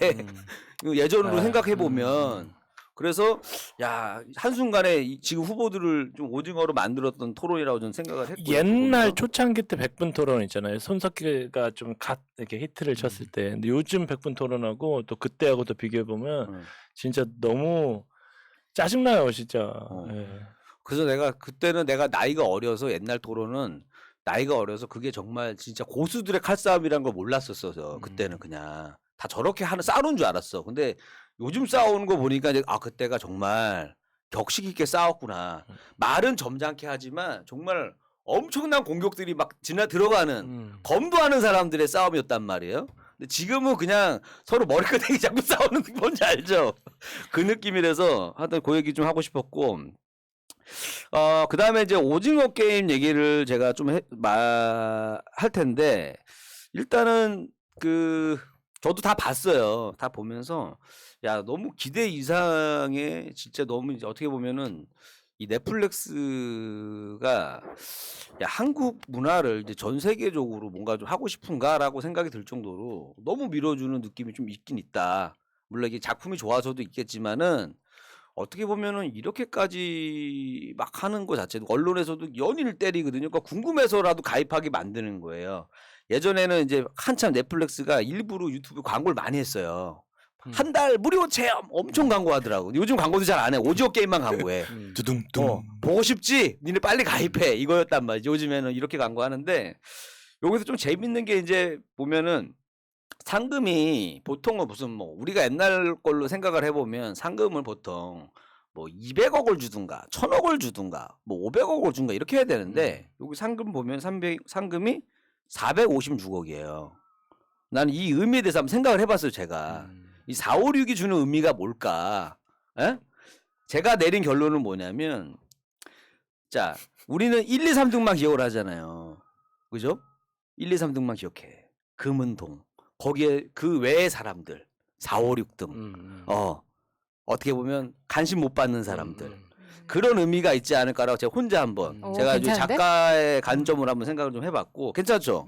예전으로 아, 생각해 보면 그래서 야 한순간에 지금 후보들을 좀 오징어로 만들었던 토론이라고 저는 생각을 했고요. 옛날 그거는. 초창기 때 100분 토론 있잖아요. 손석희가 좀 이렇게 히트를 쳤을 때. 근데 요즘 100분 토론하고 또 그때하고 또 비교해 보면 진짜 너무 짜증나요, 진짜. 예. 그래서 내가 그때는 내가 나이가 어려서 옛날 토론은 나이가 어려서 그게 정말 진짜 고수들의 칼싸움이란 걸 몰랐었어서 그때는 그냥 다 저렇게 싸우는 줄 알았어. 근데 요즘 싸우는 거 보니까 이제 아 그때가 정말 격식 있게 싸웠구나. 말은 점잖게 하지만 정말 엄청난 공격들이 막 들어가는 검도하는 사람들의 싸움이었단 말이에요. 근데 지금은 그냥 서로 머리끄댕이 잡고 싸우는 게 뭔지 알죠? 그 느낌이라서 하여튼 그 얘기 좀 하고 싶었고 그 다음에 이제 오징어 게임 얘기를 제가 좀 할 텐데 일단은 저도 다 봤어요. 다 보면서 야 너무 기대 이상의 진짜 너무 이제 어떻게 보면은 이 넷플릭스가 야 한국 문화를 이제 전 세계적으로 뭔가 좀 하고 싶은가라고 생각이 들 정도로 너무 밀어주는 느낌이 좀 있긴 있다. 물론 이게 작품이 좋아서도 있겠지만은 어떻게 보면은 이렇게까지 막 하는 거 자체도 언론에서도 연인을 때리거든요. 그러니까 궁금해서라도 가입하게 만드는 거예요. 예전에는 이제 한참 넷플릭스가 일부러 유튜브 광고를 많이 했어요. 한 달 무료 체험 엄청 광고하더라고. 요즘 광고도 잘 안 해. 오징어 게임만 광고해. 두둥둥. 보고 싶지? 니네 빨리 가입해. 이거였단 말이지. 요즘에는 이렇게 광고하는데 여기서 좀 재밌는 게 이제 보면은 상금이 보통은 무슨 뭐 우리가 옛날 걸로 생각을 해보면 상금을 보통 뭐 200억을 주든가 1000억을 주든가 뭐 500억을 주든가 이렇게 해야 되는데 여기 상금 보면 상금이 456억이에요. 나는 이 의미에 대해서 한번 생각을 해봤어요. 제가 이 456이 주는 의미가 뭘까? 에? 제가 내린 결론은 뭐냐면 자 우리는 1, 2, 3등만 기억을 하잖아요. 그죠? 1, 2, 3등만 기억해. 금은동 거기에 그 외의 사람들 4, 5, 6등 어떻게 보면 관심 못 받는 사람들 그런 의미가 있지 않을까라고 제가 혼자 한번 제가 이제 괜찮은데? 작가의 관점으로 한번 생각을 좀 해봤고 괜찮죠?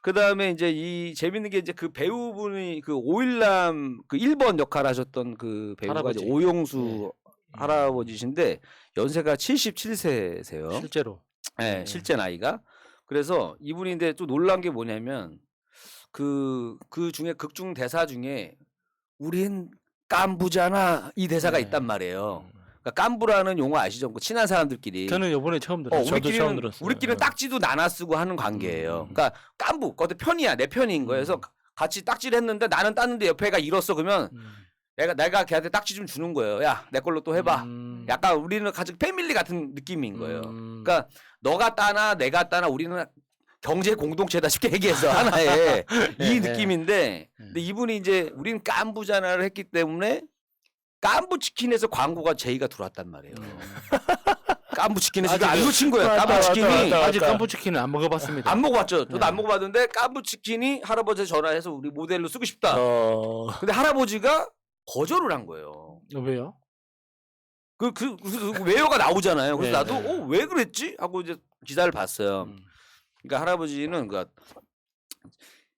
그 다음에 이제 이 재밌는 게 이제 그 배우분이 그 오일남 그 1번 역할 하셨던 그 배우가 할아버지. 이제 오용수 할아버지신데 연세가 77세세요. 실제로. 네, 실제 나이가. 그래서 이분인데 또 놀란 게 뭐냐면 그 중에 극중 대사 중에 우린 깐부잖아 이 대사가 있단 말이에요. 그러니까 깐부라는 용어 아시죠? 그 친한 사람들끼리. 저는 이번에 처음 들었어요. 저도 처음 들었어요. 우리끼리는 딱지도 나눠 쓰고 하는 관계예요. 그러니까 깐부, 그것도 편이야, 내 편인 거예요. 그래서 같이 딱지를 했는데 나는 땄는데 옆에가 잃었어 그러면 내가 걔한테 딱지 좀 주는 거예요. 야, 내 걸로 또 해봐. 약간 우리는 가족 패밀리 같은 느낌인 거예요. 그러니까 너가 따나 내가 따나 우리는 경제 공동체다 쉽게 얘기해서 하나의 이 느낌인데 근데 이분이 이제 우리는 깐부잖아를 했기 때문에 깐부 치킨에서 광고가 제의가 들어왔단 말이에요. 깐부 치킨에서 이거 안 놓친 거예요. 깐부 치킨이 아직 깐부치킨은 안 먹어봤습니다. 안 먹어봤죠. 저도 안 먹어봤는데 깐부 치킨이 할아버지한테 전화해서 우리 모델로 쓰고 싶다. 근데 할아버지가 거절을 한 거예요. 왜요? 그 외어가 나오잖아요. 그래서 네, 나도 왜 그랬지? 하고 이제 기사를 봤어요. 그러니까 할아버지는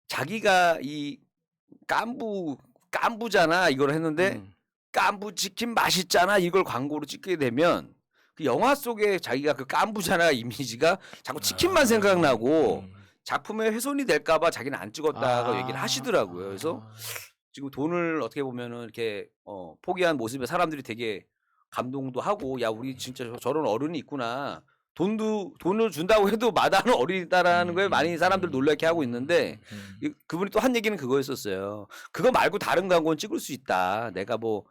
자기가 이 깐부잖아 이걸 했는데 깐부 치킨 맛있잖아 이걸 광고로 찍게 되면 그 영화 속에 자기가 그 깐부잖아 이미지가 자꾸 치킨만 생각나고 작품에 훼손이 될까봐 자기는 안 찍었다고 얘기를 하시더라고요. 그래서 지금 돈을 어떻게 보면은 이렇게 포기한 모습에 사람들이 되게 감동도 하고 야 우리 진짜 저런 어른이 있구나. 돈을 준다고 해도 마다하는 어린이다라는 거에 많이 사람들 놀라게 하고 있는데 그분이 또 한 얘기는 그거였었어요. 그거 말고 다른 광고는 찍을 수 있다. 내가 뭐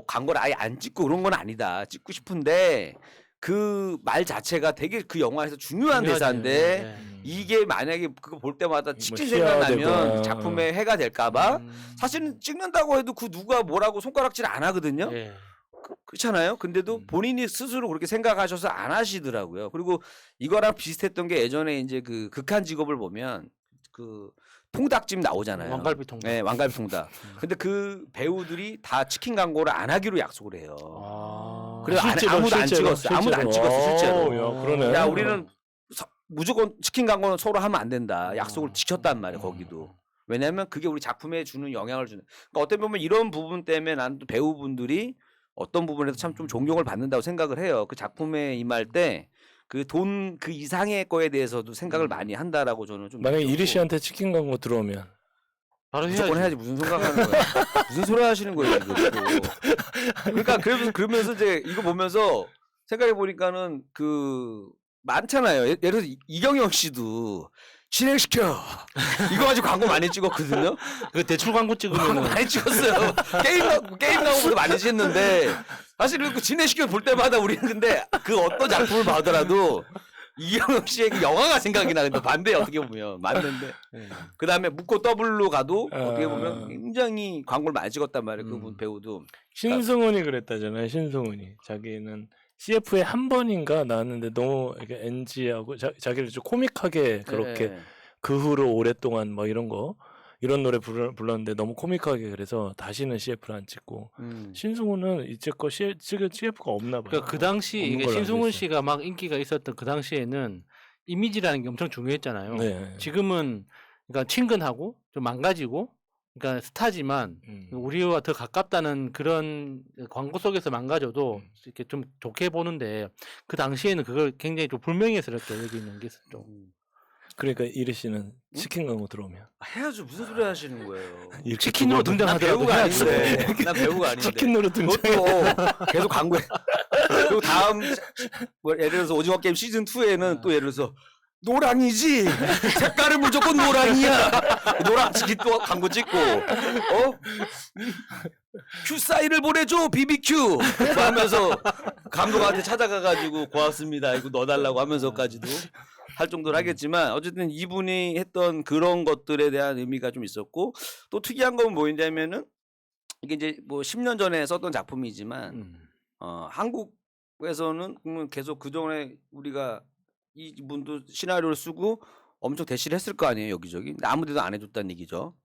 광고를 아예 안 찍고 그런 건 아니다. 찍고 싶은데 그 말 자체가 되게 그 영화에서 중요한 대사인데 이게 만약에 그거 볼 때마다 치킨 생각나면 작품에 해가 될까봐 사실은 찍는다고 해도 그 누가 뭐라고 손가락질 안 하거든요. 그렇잖아요. 근데도 음. 본인이 스스로 그렇게 생각하셔서 안 하시더라고요. 그리고 이거랑 비슷했던 게 예전에 이제 그 극한 직업을 보면 그 통닭집 나오잖아요. 왕갈비 통닭. 네, 왕갈비 통닭. 근데 그 배우들이 다 치킨 광고를 안 하기로 약속을 해요. 아. 그래서 실제로, 아무도 안 실제로, 찍었어. 아무도 안 실제로. 찍었어, 실제로. 야, 그러네. 야, 우리는 무조건 치킨 광고는 서로 하면 안 된다. 약속을 지켰단 말이에요, 거기도. 왜냐면 그게 우리 작품에 주는 영향을 주는. 그러니까 어떻게 보면 이런 부분 때문에 난 또 배우분들이 어떤 부분에서 참 좀 존경을 받는다고 생각을 해요. 그 작품에 임할 때 그 돈 그 이상의 거에 대해서도 생각을 많이 한다라고 저는 좀 만약에 느꼈고. 이리 씨한테 치킨 광고 들어오면 바로 무조건 해야지. 무슨 생각하는 거야? 무슨 소리 하시는 거예요 지금? 또. 그러니까 그러면서 이제 이거 보면서 생각해 보니까는 그 많잖아요. 예를 들어서 이경영 씨도 진행시켜 이거 가지고 광고 많이 찍었거든요. 그 대출 광고 광고 찍으면 많이 찍었어요. 게임 광고도 많이 찍었는데 사실 그 진행시켜 볼 때마다 우리는 근데 그 어떤 작품을 봐더라도 이경영 씨의 그 영화가 생각이 나. 근데 반대 어떻게 보면 맞는데 그 다음에 묻고 더블로 가도 어떻게 보면 굉장히 광고를 많이 찍었단 말이에요. 그분 배우도. 신승훈이 그랬다잖아요. 신승훈이 자기는 CF에 한 번인가 나왔는데 너무 이렇게 NG하고 자기를 좀 코믹하게 그렇게 네. 그 후로 오랫동안 뭐 이런 노래 불렀는데 너무 코믹하게 그래서 다시는 CF를 안 찍고 신승훈은 이제껏 찍은 CF가 없나 봐요. 그러니까 그 당시 없는 이게 걸로 알고 신승훈 있어요. 씨가 막 인기가 있었던 그 당시에는 이미지라는 게 엄청 중요했잖아요. 네. 지금은 그러니까 친근하고 좀 망가지고 그러니까 스타지만 우리와 더 가깝다는 그런 광고 속에서 망가져도 이렇게 좀 좋게 보는데 그 당시에는 그걸 굉장히 좀 불명예스럽게 여기는 게 있었죠. 그러니까 이리 씨는 치킨 광고 들어오면 해야죠. 무슨 소리 하시는 거예요? 이렇게 치킨으로 두고 나 등장하더라도 배우가 해야죠. 아닌데. 나 배우가 아닌데. 치킨으로 등장. 그것도 계속 광고해. 그리고 다음 뭐 예를 들어서 오징어 게임 시즌 2에는 또 예를 들어서 노랑이지. 색깔은 무조건 노랑이야. 노랑 치킨 또 광고 찍고. 큐 사인을 보내줘 BBQ 하면서 감독한테 찾아가가지고 고맙습니다. 이거 넣어달라고 하면서까지도 할 정도로 하겠지만 어쨌든 이분이 했던 그런 것들에 대한 의미가 좀 있었고 또 특이한 건 뭐냐면은 이게 이제 뭐 10년 전에 썼던 작품이지만 한국에서는 계속 그동안에 우리가 이분도 시나리오를 쓰고 엄청 대시를 했을 거 아니에요 여기저기. 근데 아무데도 안 해줬다는 얘기죠.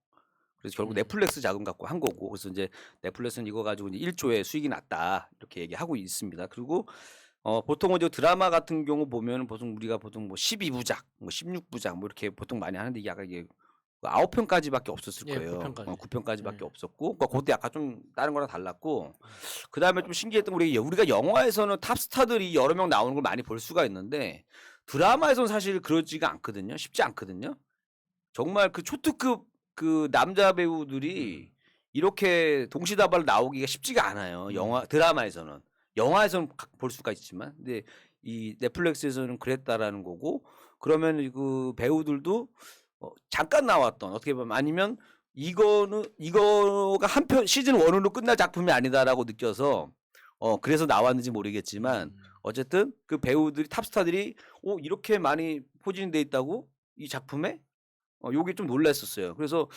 그래서 결국 넷플릭스 자금 갖고 한 거고 그래서 이제 넷플릭스는 이거 가지고 이제 1조의 수익이 났다 이렇게 얘기하고 있습니다. 그리고 보통 이제 드라마 같은 경우 보면 보통 우리가 보통 뭐 12부작, 뭐 16부작 뭐 이렇게 보통 많이 하는데 이게 약간 이게 9편까지밖에 없었을 예, 거예요. 9편까지. 9편까지밖에 네. 없었고 그때 약간 좀 다른 거랑 달랐고 그 다음에 좀 신기했던 게 우리가 영화에서는 탑스타들이 여러 명 나오는 걸 많이 볼 수가 있는데 드라마에서는 사실 그러지가 않거든요. 쉽지 않거든요. 정말 그 초특급 그 남자 배우들이 이렇게 동시다발 나오기가 쉽지가 않아요. 드라마에서는. 영화에서는 볼 수가 있지만 근데 이 넷플릭스에서는 그랬다라는 거고 그러면 그 배우들도 잠깐 나왔던 어떻게 보면 아니면 이거가 한 편 시즌 1으로 끝날 작품이 아니다라고 느껴서 그래서 나왔는지 모르겠지만 어쨌든 그 배우들이 탑스타들이 이렇게 많이 포진돼 있다고 이 작품에 요게 좀 놀랐었어요. 그래서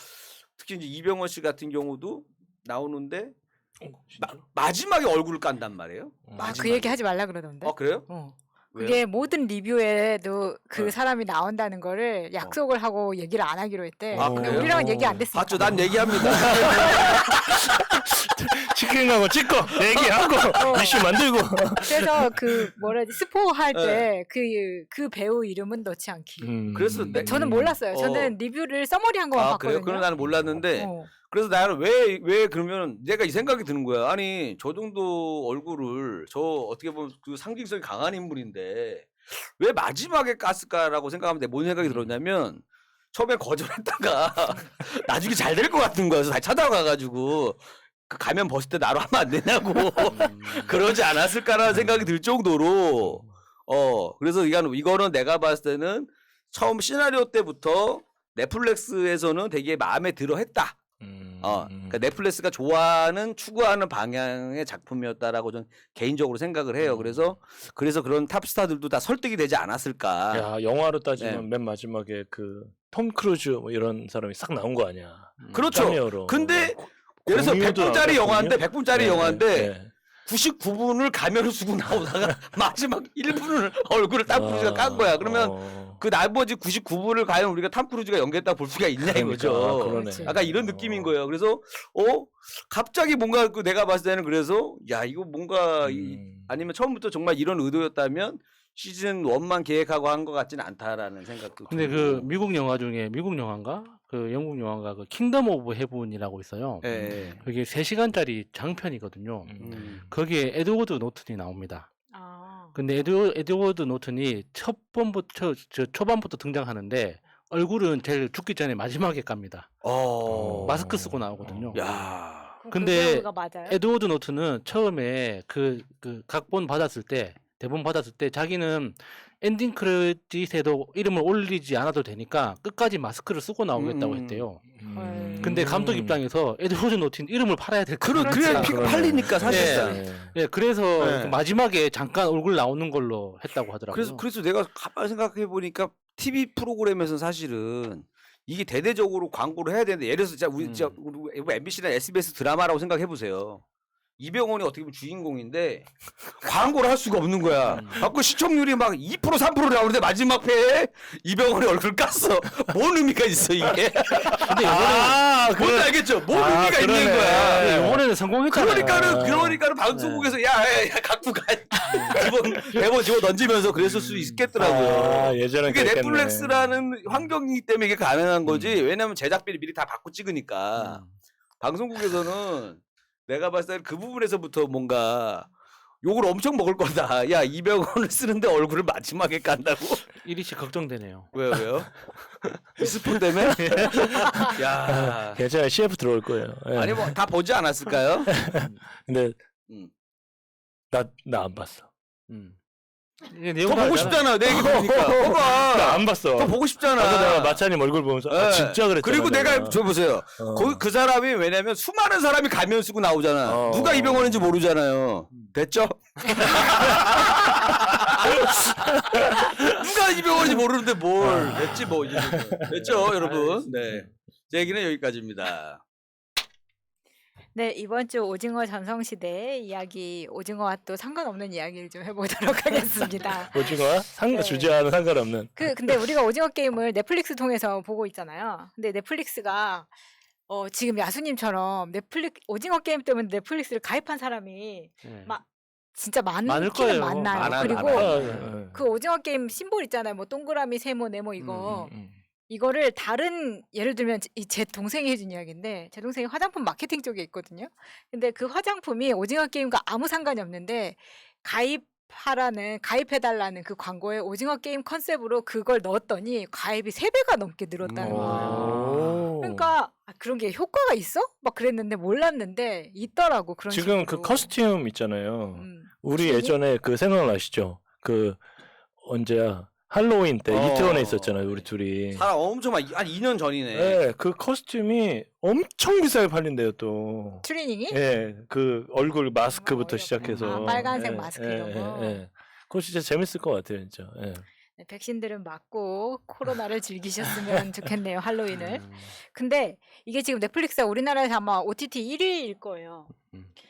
특히 이제 이병헌 씨 같은 경우도 나오는데 마지막에 얼굴을 깐단 말이에요. 그 마지막에. 얘기 하지 말라 그러던데. 그래요? 그게 왜요? 모든 리뷰에도 그 네. 사람이 나온다는 거를 약속을 하고 얘기를 안 하기로 했대. 아, 근데 그래요? 우리랑은 얘기 안 됐으니까. 맞죠? 난 얘기합니다. 치킨 광고 찍고 얘기하고 이슈 만들고. 그래서 그 뭐라지 스포할 네. 때 그 배우 이름은 넣지 않기. 그래서 저는 몰랐어요. 저는 리뷰를 서머리한 것만 그래요? 봤거든요. 그건 나는 몰랐는데 어. 그래서 나는 왜 그러면 내가 이 생각이 드는 거야. 아니 저 정도 얼굴을 저 어떻게 보면 그 상징성이 강한 인물인데 왜 마지막에 깠을까라고 생각하면 뭔 생각이 들었냐면 처음에 거절했다가 나중에 잘 될 것 같은 거여서 다시 찾아가가지고 그 가면 벗을 때 나로 하면 안 되냐고 그러지 않았을까라는 생각이 들 정도로 그래서 이거는 내가 봤을 때는 처음 시나리오 때부터 넷플릭스에서는 되게 마음에 들어 했다. 그러니까 넷플릭스가 추구하는 방향의 작품이었다라고 저는 개인적으로 생각을 해요. 그래서 그런 탑스타들도 다 설득이 되지 않았을까. 야, 영화로 따지면 네. 맨 마지막에 그 톰 크루즈 뭐 이런 사람이 싹 나온 거 아니야. 그렇죠. 카메오로. 근데 예를 들어서 공유도 100분짜리 나왔다, 영화인데 공유? 100분짜리 네, 영화인데 네. 99분을 가면을 쓰고 나오다가 마지막 1분을 얼굴을 탐 크루즈가 깐 거야. 그러면 그 나머지 99분을 과연 우리가 탐 크루즈가 연기했다 볼 수가 있냐 이거죠. 그러네. 그렇지. 약간 이런 느낌인 거예요. 그래서 갑자기 뭔가 그 내가 봤을 때는 그래서 야 이거 뭔가 아니면 처음부터 정말 이런 의도였다면 시즌 1만 계획하고 한 것 같지는 않다라는 생각도. 근데 들고. 그 미국 영화 중에 미국 영화인가 그 영국 영화가 그 킹덤 오브 헤븐이라고 있어요. 예. 그게 3시간짜리 장편이거든요. 거기에 에드워드 노튼이 나옵니다. 아. 근데 에드워드 노튼이 초반부터 등장하는데 얼굴은 제일 죽기 전에 마지막에 깝니다. 마스크 쓰고 나오거든요. 야. 그럼 근데 그 배우가 맞아요? 에드워드 노튼은 처음에 그 각본 받았을 때 대본 받았을 때 자기는 엔딩 크레딧에도 이름을 올리지 않아도 되니까 끝까지 마스크를 쓰고 나오겠다고 했대요. 근데 감독 입장에서 에드워드 노튼 이름을 팔아야 될 거예요. 그래 피가 팔리니까 사실상. 예, 그래서 네. 그 마지막에 잠깐 얼굴 나오는 걸로 했다고 하더라고요. 그래서 내가 가만히 생각해 보니까 TV 프로그램에서는 사실은 이게 대대적으로 광고를 해야 되는데 예를 들어서 우리 MBC나 SBS 드라마라고 생각해 보세요. 이병헌이 어떻게 보면 주인공인데 광고를 할 수가 없는 거야. 갖고 시청률이 막 2% 3% 나오는데 마지막 회에 이병헌이 얼굴 깠어. 뭔 의미가 있어 이게? 근데 뭔지 알겠죠? 뭔 의미가 있는 거야? 이번에는 성공했잖아요. 그러니까는 방송국에서 야 갖고 가 대본 집어 던지면서 그랬을 수 있겠더라고요. 예전에 그게 그랬겠네. 넷플릭스라는 환경이기 때문에 이게 가능한 거지. 왜냐면 제작비를 미리 다 받고 찍으니까. 방송국에서는 내가 봤을 때는 그 부분에서부터 뭔가 욕을 엄청 먹을 거다. 야 200원을 쓰는데 얼굴을 마지막에 깐다고? 이리씨 걱정되네요. 왜요? 스폰 때문에? 야. 예전에 CF 들어올 거예요. 예. 아니 뭐 다 보지 않았을까요? 근데 음. 나 안 봤어. 이게 내용 더 보고 알잖아. 싶잖아. 내 얘기 들으니까. 나 봐봐. 안 봤어. 더 보고 싶잖아. 아까 내가 마차님 얼굴 보면서 예. 진짜 그랬잖아. 그리고 내가 저 보세요. 어. 그 사람이 왜냐면 수많은 사람이 가면 쓰고 나오잖아. 누가 이병헌인지 모르잖아요. 됐죠? 누가 이병헌인지 모르는데 뭘 됐지 뭐 이제 됐죠 여러분. 네. 제 얘기는 여기까지입니다. 네, 이번 주 오징어 전성시대 이야기, 오징어와 또 상관없는 이야기를 좀 해보도록 하겠습니다. 오징어와 네. 주제와는 상관없는. 근데 우리가 오징어 게임을 넷플릭스 통해서 보고 있잖아요. 근데 넷플릭스가 지금 야수님처럼 오징어 게임 때문에 넷플릭스를 가입한 사람이 예. 진짜 많을 많기는 거예요. 많나요? 그리고 많아요. 그 오징어 게임 심볼 있잖아요. 뭐 동그라미, 세모, 네모 이거. 이거를 다른 예를 들면 제 동생이 해준 이야기인데 제 동생이 화장품 마케팅 쪽에 있거든요. 근데 그 화장품이 오징어 게임과 아무 상관이 없는데 가입해달라는 그 광고에 오징어 게임 컨셉으로 그걸 넣었더니 가입이 3배가 넘게 늘었다는 거예요. 그러니까 그런 게 효과가 있어? 막 그랬는데 몰랐는데 있더라고. 그런 지금 식으로. 그 커스튬 있잖아요. 우리 커스튬이? 예전에 그 생각나시죠? 그 언제야? 할로윈 때 이태원에 있었잖아요, 우리 둘이. 사람 엄청 한 2년 전이네. 네, 그 커스튬이 엄청 비싸게 팔린대요, 또. 트레이닝이? 예, 그 얼굴 마스크부터 시작해서. 빨간색 마스크 이런 거. 그거 진짜 재밌을 것 같아요, 진짜. 예. 네, 백신들은 맞고 코로나를 즐기셨으면 좋겠네요, 할로윈을. 근데 이게 지금 넷플릭스가 우리나라에서 아마 OTT 1위일 거예요.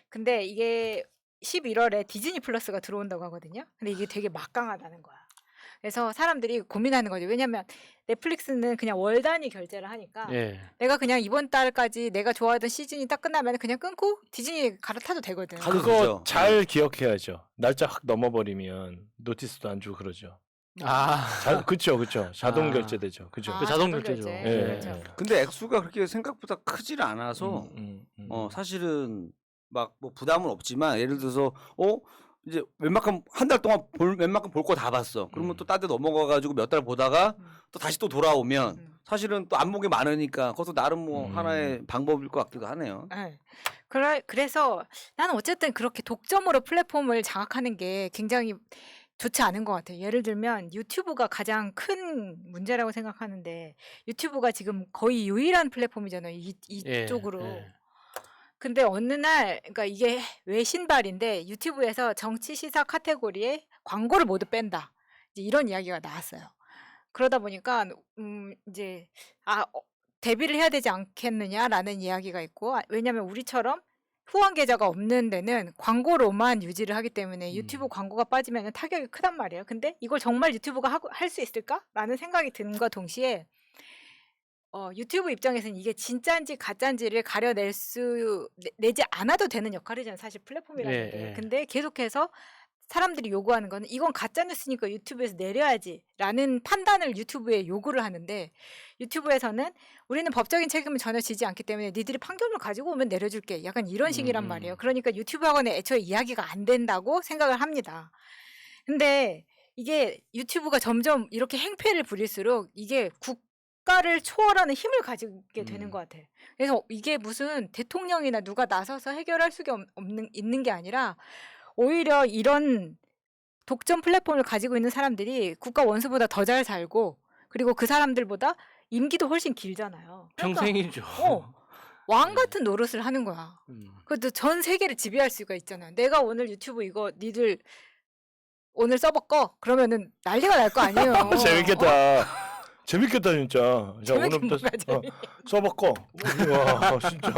근데 이게 11월에 디즈니 플러스가 들어온다고 하거든요. 근데 이게 되게 막강하다는 거야. 그래서 사람들이 고민하는 거죠. 왜냐면 넷플릭스는 그냥 월 단위 결제를 하니까 예. 내가 그냥 이번 달까지 내가 좋아하던 시즌이 딱 끝나면 그냥 끊고 디즈니 갈아타도 되거든. 가도 그거 되죠. 잘 기억해야죠. 날짜 확 넘어버리면 노티스도 안 주고 그러죠. 그쵸. 자동 아. 결제되죠. 그죠. 그 자동 결제죠. 결제. 예. 그렇죠. 근데 액수가 그렇게 생각보다 크질 않아서 사실은 막 뭐 부담은 없지만 예를 들어서 이제 웬만큼 한 달 동안 웬만큼 볼 거 다 봤어. 그러면 또 딴 데 넘어가가지고 몇 달 보다가 또 다시 또 돌아오면 사실은 또 안 본 게 많으니까 그것도 나름 뭐 하나의 방법일 것 같기도 하네요. 네. 그래서 나는 어쨌든 그렇게 독점으로 플랫폼을 장악하는 게 굉장히 좋지 않은 것 같아요. 예를 들면 유튜브가 가장 큰 문제라고 생각하는데 유튜브가 지금 거의 유일한 플랫폼이잖아요. 이쪽으로. 예. 근데 어느 날, 그러니까 이게 왜 신발인데 유튜브에서 정치 시사 카테고리에 광고를 모두 뺀다. 이제 이런 이야기가 나왔어요. 그러다 보니까 이제 데뷔를 해야 되지 않겠느냐라는 이야기가 있고, 왜냐하면 우리처럼 후원 계좌가 없는 데는 광고로만 유지를 하기 때문에 유튜브 음. 광고가 빠지면 타격이 크단 말이에요. 근데 이걸 정말 유튜브가 할 수 있을까라는 생각이 드는과 동시에 유튜브 입장에서는 이게 진짜인지 가짜인지를 가려낼 내지 않아도 되는 역할이잖아요. 사실 플랫폼이라는 예, 게. 예. 근데 계속해서 사람들이 요구하는 거는 이건 가짜 뉴스니까 유튜브에서 내려야지라는 판단을 유튜브에 요구를 하는데 유튜브에서는 우리는 법적인 책임을 전혀 지지 않기 때문에 니들이 판결을 가지고 오면 내려줄게. 약간 이런 식이란 말이에요. 그러니까 유튜브 학원에 애초에 이야기가 안 된다고 생각을 합니다. 근데 이게 유튜브가 점점 이렇게 행패를 부릴수록 이게 국가를 초월하는 힘을 가지게 되는 것 같아. 그래서 이게 무슨 대통령이나 누가 나서서 해결할 수가 있는 게 아니라 오히려 이런 독점 플랫폼을 가지고 있는 사람들이 국가 원수보다 더 잘 살고 그리고 그 사람들보다 임기도 훨씬 길잖아요. 그러니까 평생이죠. 왕 같은 노릇을 하는 거야. 음. 그것도 전 세계를 지배할 수가 있잖아요. 내가 오늘 유튜브 이거 니들 오늘 서버 꺼 그러면은 난리가 날 거 아니에요. 재밌겠다. 재밌겠다 진짜. 자, 재밌긴 오늘부터 뭐가 재밌- 써봐 꺼. 와 진짜.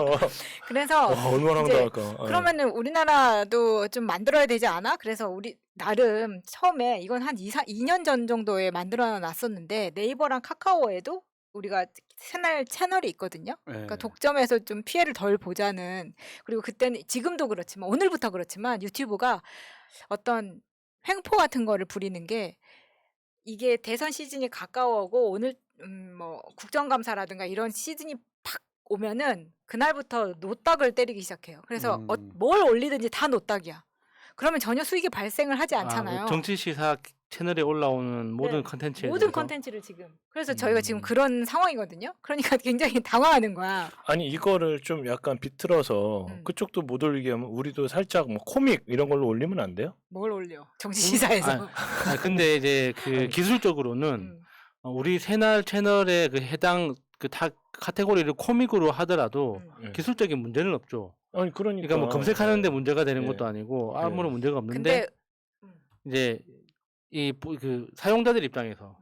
그래서 와, 얼마나 이제 황당할까. 그러면은 우리나라도 좀 만들어야 되지 않아? 그래서 우리 나름 처음에 이건 한 2년 전 정도에 만들어 놨었는데 네이버랑 카카오에도 우리가 채널이 있거든요. 그러니까 독점에서 좀 피해를 덜 보자는 그리고 그때는 지금도 그렇지만 오늘부터 그렇지만 유튜브가 어떤 횡포 같은 거를 부리는 게 이게 대선 시즌이 가까워오고 오늘 뭐 국정감사라든가 이런 시즌이 팍 오면은 그날부터 노딱을 때리기 시작해요. 그래서 뭘 올리든지 다 노딱이야. 그러면 전혀 수익이 발생을 하지 않잖아요. 정치 시사 채널에 올라오는 모든 네, 컨텐츠에 모든 대해서? 컨텐츠를 지금. 그래서 저희가 지금 그런 상황이거든요. 그러니까 굉장히 당황하는 거야. 아니 이거를 좀 약간 비틀어서 그쪽도 못 올리게 하면 우리도 살짝 뭐 코믹 이런 걸로 올리면 안 돼요? 뭘 올려? 정치 시사에서. 근데 이제 그 기술적으로는 우리 새날 채널에 그 해당 그 카테고리를 코믹으로 하더라도 기술적인 문제는 없죠. 아니 그러니까 뭐 검색하는데 문제가 되는 네. 것도 아니고 아무런 문제가 없는데 근데 이제 그 사용자들 입장에서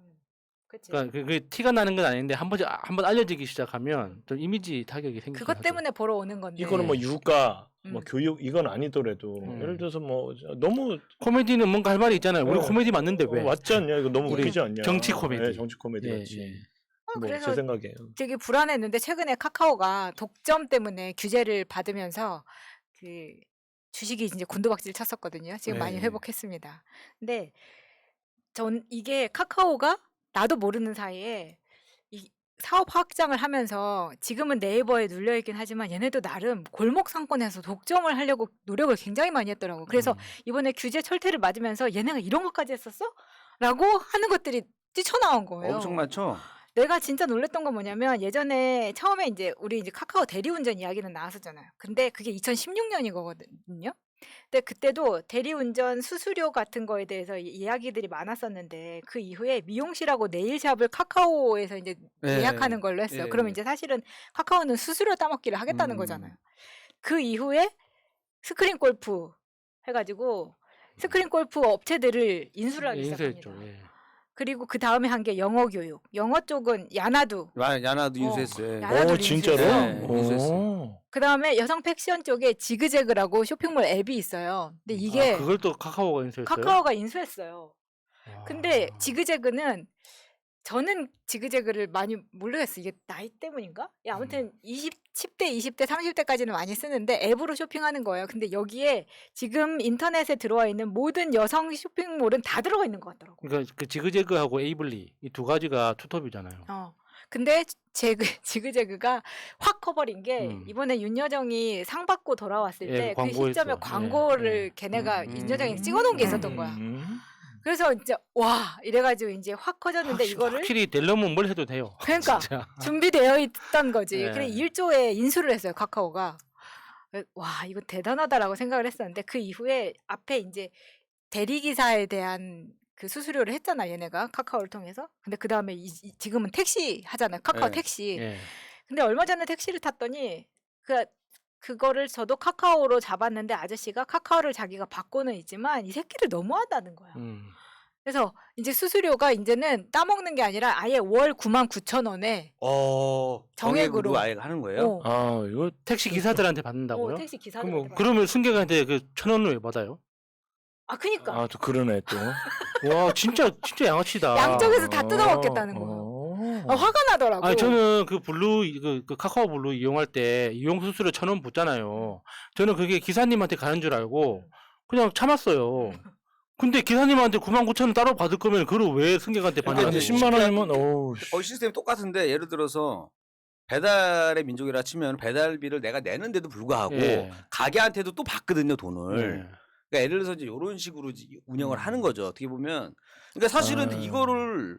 그치. 그러니까 그 티가 나는 건 아닌데 한번 알려지기 시작하면 좀 이미지 타격이 생기죠. 그것 때문에 보러 오는 건데. 이거는 뭐 육아, 뭐 음. 교육 이건 아니더라도 예를 들어서 뭐 너무 코미디는 뭔가 할 말이 있잖아요. 우리 네. 코미디 맞는데 왜? 맞지 않냐? 이거 너무 우리 웃기지 않냐? 정치 코미디. 네, 정치 코미디 예, 같이. 예. 뭐 제 그래서 생각이에요. 되게 불안했는데 최근에 카카오가 독점 때문에 규제를 받으면서 그 주식이 이제 곤두박질 쳤었거든요. 지금 많이 네. 회복했습니다. 근데 전 이게 카카오가 나도 모르는 사이에 이 사업 확장을 하면서 지금은 네이버에 눌려 있긴 하지만 얘네도 나름 골목 상권에서 독점을 하려고 노력을 굉장히 많이 했더라고. 그래서 이번에 규제 철퇴를 맞으면서 얘네가 이런 것까지 했었어? 라고 하는 것들이 뛰쳐나온 거예요. 엄청 많죠. 내가 진짜 놀랬던 건 뭐냐면 예전에 처음에 이제 우리 이제 카카오 대리운전 이야기는 나왔었잖아요. 근데 그게 2016년이거든요. 근데 그때도 대리운전 수수료 같은 거에 대해서 이야기들이 많았었는데 그 이후에 미용실하고 네일샵을 카카오에서 이제 네. 예약하는 걸로 했어요. 예. 그러면 이제 사실은 카카오는 수수료 따먹기를 하겠다는 거잖아요. 그 이후에 스크린 골프 해가지고 스크린 골프 업체들을 인수를 하기 인수했죠. 시작합니다. 예. 그리고 그 다음에 한 게 영어 교육. 영어 쪽은 야나두. 야나도 인수했어요. 야나도 오 진짜로? 네, 오. 인수했어요. 그 다음에 여성 패션 쪽에 지그재그라고 쇼핑몰 앱이 있어요. 근데 이게 그걸 또 카카오가 인수했어요. 카카오가 인수했어요. 와. 근데 지그재그는 저는 지그재그를 많이 모르겠어요. 이게 나이 때문인가? 아무튼 10대, 20대, 30대까지는 많이 쓰는데 앱으로 쇼핑하는 거예요. 근데 여기에 지금 인터넷에 들어와 있는 모든 여성 쇼핑몰은 다 들어가 있는 것 같더라고요. 그러니까 그 지그재그하고 에이블리 이 두 가지가 투톱이잖아요. 근데 지그재그가 확 커버린 게 이번에 윤여정이 상 받고 돌아왔을 예, 때 그 광고했어. 시점에 예, 광고를 예. 걔네가 윤여정이 찍어놓은 게 있었던 거야. 그래서 이제 와 이래가지고 이제 확 커졌는데 이거를 확실히 되려면 뭘 해도 돼요. 그러니까 진짜. 준비되어 있던 거지. 네. 그래 1조에 인수를 했어요 카카오가. 와 이거 대단하다라고 생각을 했었는데 그 이후에 앞에 이제 대리기사에 대한 그 수수료를 했잖아 얘네가 카카오를 통해서. 근데 그 다음에 지금은 택시 하잖아요 카카오 네. 택시. 예. 근데 얼마 전에 택시를 탔더니 그거를 저도 카카오로 잡았는데 아저씨가 카카오를 자기가 받고는 있지만 이 새끼를 너무하다는 거야. 그래서 이제 수수료가 이제는 따먹는 게 아니라 아예 월 99,000원에 정액으로. 아예 하는 거예요? 이거 택시 기사들한테 받는다고요? 택시 기사들. 그러면 승객한테 그 1,000원을 왜 받아요? 그니까 또 그러네 또. 와 진짜 양아치다. 양쪽에서 다 뜯어먹겠다는 거예요. 화가 나더라고. 아니 저는 그 블루 그 카카오 블루 이용할 때 이용 수수료 1,000원 붙잖아요. 저는 그게 기사님한테 가는 줄 알고 그냥 참았어요. 근데 기사님한테 99,000원 따로 받을 거면 그걸 왜 승객한테 그러니까 받냐? 이제 10만 원이면 시스템이 똑같은데 예를 들어서 배달의 민족이라 치면 배달비를 내가 내는데도 불구하고 예. 가게한테도 또 받거든요 돈을. 네. 그러니까 예를 들어서 이제 이런 식으로 운영을 하는 거죠. 어떻게 보면. 그러니까 사실은 이거를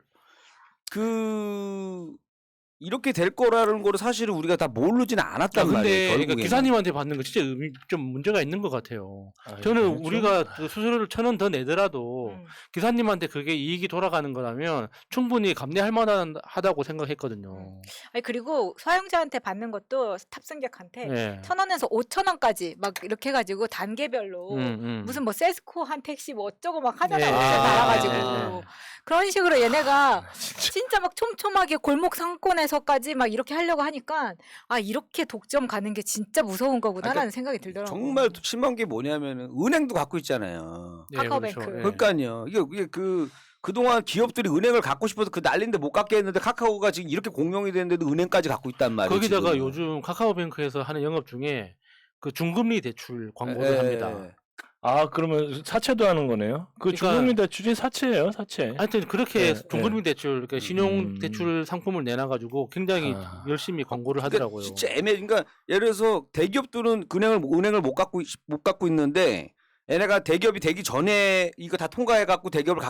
이렇게 될 거라는 거를 사실은 우리가 다 모르지는 않았단 근데 말이에요. 그러니까 결국에는. 기사님한테 받는 거 진짜 좀 문제가 있는 것 같아요. 저는 그렇죠. 우리가 그 수수료를 1,000원 더 내더라도 기사님한테 그게 이익이 돌아가는 거라면 충분히 감내할 만하다고 생각했거든요. 아니 그리고 사용자한테 받는 것도 탑승객한테 네. 1,000원에서 5,000원까지 막 이렇게 해가지고 단계별로 무슨 뭐 세스코 한 택시 뭐 어쩌고 막 하잖아요. 네. 달아가지고 그런 식으로 얘네가 진짜 막 촘촘하게 골목 상권에서까지 막 이렇게 하려고 하니까 이렇게 독점 가는 게 진짜 무서운 거구나라는 생각이 들더라고요. 정말 심한 게 뭐냐면은 은행도 갖고 있잖아요. 네, 카카오뱅크. 그렇죠. 네. 그러니까요. 이게 그동안 기업들이 은행을 갖고 싶어서 그 난리인데 못 갖게 했는데 카카오가 지금 이렇게 공룡이 됐는데도 은행까지 갖고 있단 말이에요. 거기다가 지금. 요즘 카카오뱅크에서 하는 영업 중에 그 중금리 대출 광고를 예. 합니다. 그러면 사채도 하는 거네요? 그 그러니까- 중금리 대출이 사채예요, 사채. 하여튼 그렇게 네, 중금리 대출, 그러니까 신용 대출 상품을 내놔가지고 굉장히 열심히 광고를 하더라고요. 진짜 그러니까 예를 들어서 대기업들은 은행을 못 갖고 있는데 얘네가 대기업이 되기 전에 이거 다 통과해 갖고 대기업을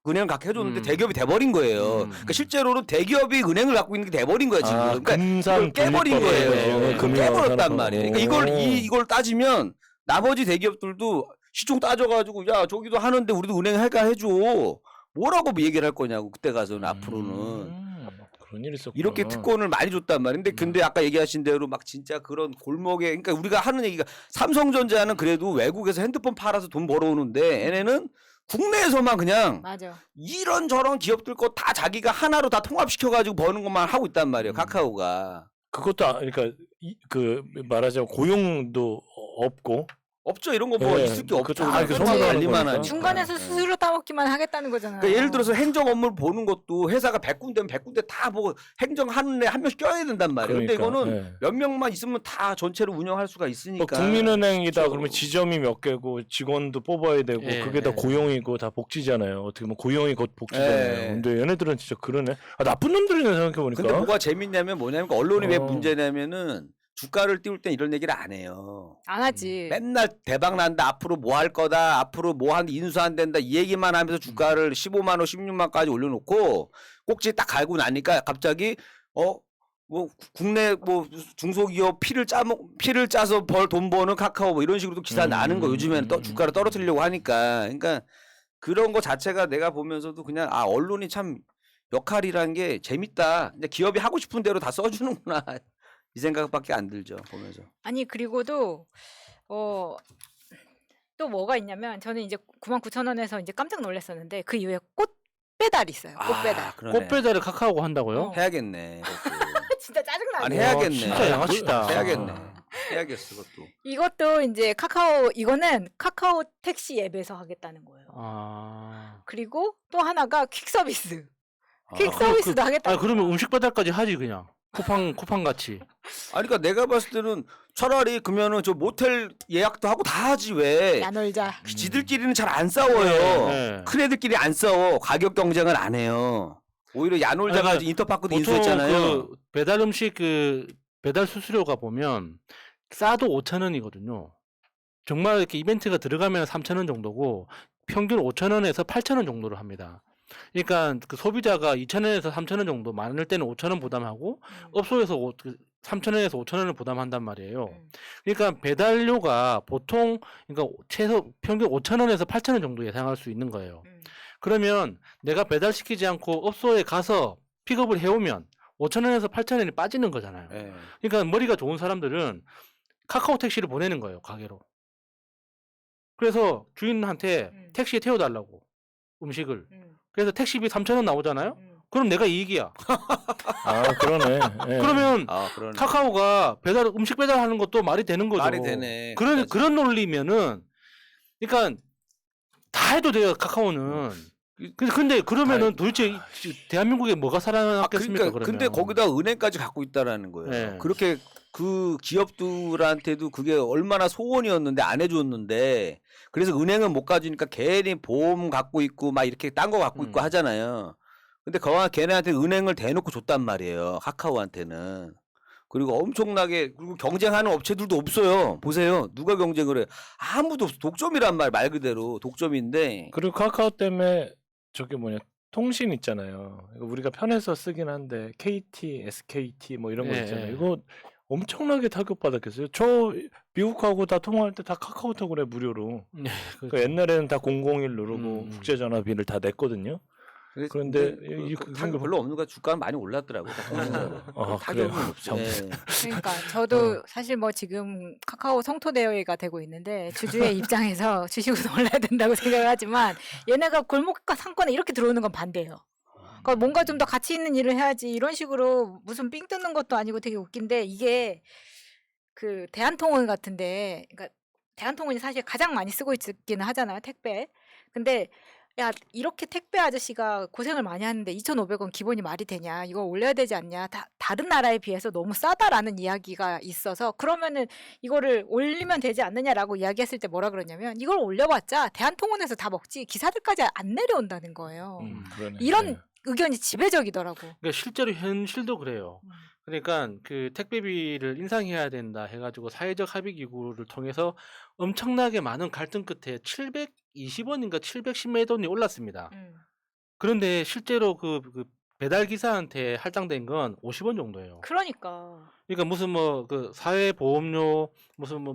은행을 갖게 해줬는데 대기업이 돼버린 거예요. 그러니까 실제로는 대기업이 은행을 갖고 있는 게 돼버린 거야 지금. 그러니까 금산 이걸 깨버린 독립법에 거예요. 깨버렸단 말이에요. 그러니까 오. 이걸 따지면 나머지 대기업들도 시총 따져가지고 야 저기도 하는데 우리도 은행 해줘. 뭐라고 얘기를 할 거냐고 그때 가서는 앞으로는. 그런 일이 있었구나. 이렇게 특권을 많이 줬단 말인데 근데 아까 얘기하신 대로 막 진짜 그런 골목에 그러니까 우리가 하는 얘기가 삼성전자는 그래도 외국에서 핸드폰 팔아서 돈 벌어오는데 얘네는 국내에서만 그냥 맞아. 이런저런 기업들 거 다 자기가 하나로 다 통합시켜가지고 버는 것만 하고 있단 말이에요. 카카오가. 그것도 그러니까 그 말하자면 고용도 없고 없죠. 이런 거 뭐 네, 있을 게 그 없죠. 다 이렇게 그런 거 손으로 하는 관리만 거니까. 하니까. 중간에서 수수료 따먹기만 하겠다는 거잖아요. 그러니까 예를 들어서 행정 업무를 보는 것도 회사가 100군데면 100군데 다 보고 행정하는 애 한 명씩 껴야 된단 말이에요. 근데 그러니까, 이거는 네. 몇 명만 있으면 다 전체로 운영할 수가 있으니까. 국민은행이다 그렇죠. 그러면 지점이 몇 개고 직원도 뽑아야 되고 예, 그게 다 예. 고용이고 다 복지잖아요. 어떻게 보면 고용이 곧 복지잖아요. 예. 근데 얘네들은 진짜 그러네. 나쁜 놈들이네 생각해 보니까. 근데 뭐가 재밌냐면 뭐냐면 언론이 왜 어. 문제냐면은 주가를 띄울 땐 이런 얘기를 안 해요. 안 하지. 맨날 대박 난다. 앞으로 뭐 할 거다. 앞으로 뭐 인수 안 된다. 이 얘기만 하면서 주가를 15만 원, 16만까지 올려놓고 꼭지 딱 갈고 나니까 갑자기 뭐 국내 뭐 중소기업 피를 짜서 돈 버는 카카오 뭐 이런 식으로 기사 나는 거 요즘에는 주가를 떨어뜨리려고 하니까 그러니까 그런 거 자체가 내가 보면서도 그냥 언론이 참 역할이란 게 재밌다. 이제 기업이 하고 싶은 대로 다 써주는구나. 이 생각밖에 안 들죠 보면서. 아니 그리고도 또 뭐가 있냐면 저는 이제 99,000원에서 이제 깜짝 놀랐었는데 그 이후에 꽃 배달이 있어요. 꽃 배달. 그러네. 꽃배달을 카카오가 한다고요? 어. 해야겠네. 진짜 짜증나네. 아니 해야겠네. 진짜 양아치다. 해야겠네. 해야겠어 그것도. 이것도 이제 이거는 카카오 택시 앱에서 하겠다는 거예요. 그리고 또 하나가 퀵 서비스. 퀵 서비스도 하겠다. 그러면 음식 배달까지 하지 그냥. 쿠팡 같이. 그러니까 내가 봤을 때는 차라리 그러면은 저 모텔 예약도 하고 다 하지 왜? 야놀자. 지들끼리는 잘 안 싸워요. 네. 큰 애들끼리 안 싸워. 가격 경쟁을 안 해요. 오히려 야놀자가 그러니까 인터파크도 보통 인수했잖아요. 그 배달 음식 그 배달 수수료가 보면 싸도 5,000원이거든요. 정말 이렇게 이벤트가 들어가면 3,000원 정도고 평균 5,000원에서 8,000원 정도를 합니다. 그러니까 그 소비자가 2,000원에서 3,000원 정도 많을 때는 5,000원 부담하고 업소에서 3,000원에서 5,000원을 부담한단 말이에요. 그러니까 배달료가 보통 그러니까 최소 평균 5,000원에서 8,000원 정도 예상할 수 있는 거예요. 그러면 내가 배달시키지 않고 업소에 가서 픽업을 해오면 5,000원에서 8,000원이 빠지는 거잖아요. 네. 그러니까 머리가 좋은 사람들은 카카오 택시를 보내는 거예요, 가게로. 그래서 주인한테 택시에 태워달라고. 음식을. 음, 그래서 택시비 3,000원 나오잖아요. 그럼 내가 이익이야. 아 그러네. 예. 그러면 아, 그러네. 카카오가 음식 배달하는 것도 말이 되는 거죠. 말이 되네. 그런 논리면은, 그러니까 다 해도 돼요 카카오는. 근데 그러면은 도대체 대한민국에 뭐가 살아남겠습니까? 그러니까 근데 그러면. 거기다 은행까지 갖고 있다라는 거예요. 네. 그렇게 그 기업들한테도 그게 얼마나 소원이었는데 안 해줬는데 그래서 은행은 못 가주니까 괜히 보험 갖고 있고 막 이렇게 딴 거 갖고 있고 하잖아요. 근데 걔네한테 은행을 대놓고 줬단 말이에요. 카카오한테는. 그리고 엄청나게 그리고 경쟁하는 업체들도 없어요. 보세요. 누가 경쟁을 해요? 아무도 없어. 독점이란 말 그대로 독점인데. 그리고 카카오 때문에 저기 뭐냐 통신 있잖아요. 이거 우리가 편해서 쓰긴 한데 KT, SKT 뭐 이런 거 예, 있잖아요. 예. 이거 엄청나게 타격받았겠어요. 저 미국하고 다 통화할 때 다 카카오톡을 해 무료로. 네, 그 옛날에는 다 001 누르고 음. 국제전화비를 다 냈거든요. 그런데 타격 별로 없는 거야. 주가는 많이 올랐더라고. 그래요? 참. 그러니까 저도 사실 뭐 지금 카카오 성토대여가 되고 있는데 주주의 입장에서 주식은 올라야 된다고 생각을 하지만 얘네가 골목과 상권에 이렇게 들어오는 건 반대예요. 그러니까 뭔가 좀 더 가치 있는 일을 해야지 이런 식으로 무슨 삥 뜯는 것도 아니고 되게 웃긴데 이게 그 대한통운 같은데 그러니까 대한통운이 사실 가장 많이 쓰고 있기는 하잖아요 택배. 근데 야 이렇게 택배 아저씨가 고생을 많이 하는데 2,500원 기본이 말이 되냐 이거 올려야 되지 않냐 다른 나라에 비해서 너무 싸다라는 이야기가 있어서 그러면은 이거를 올리면 되지 않느냐라고 이야기했을 때 뭐라 그러냐면 이걸 올려봤자 대한통운에서 다 먹지 기사들까지 안 내려온다는 거예요. 그러네. 이런 네. 의견이 지배적이더라고. 그러니까 실제로 현실도 그래요. 그러니까 그 택배비를 인상해야 된다 해가지고 사회적 합의 기구를 통해서 엄청나게 많은 갈등 끝에 720원인가 710몇 원이 올랐습니다. 그런데 실제로 그 배달 기사한테 할당된 건 50원 정도예요. 그러니까 무슨 뭐 그 사회보험료, 무슨 뭐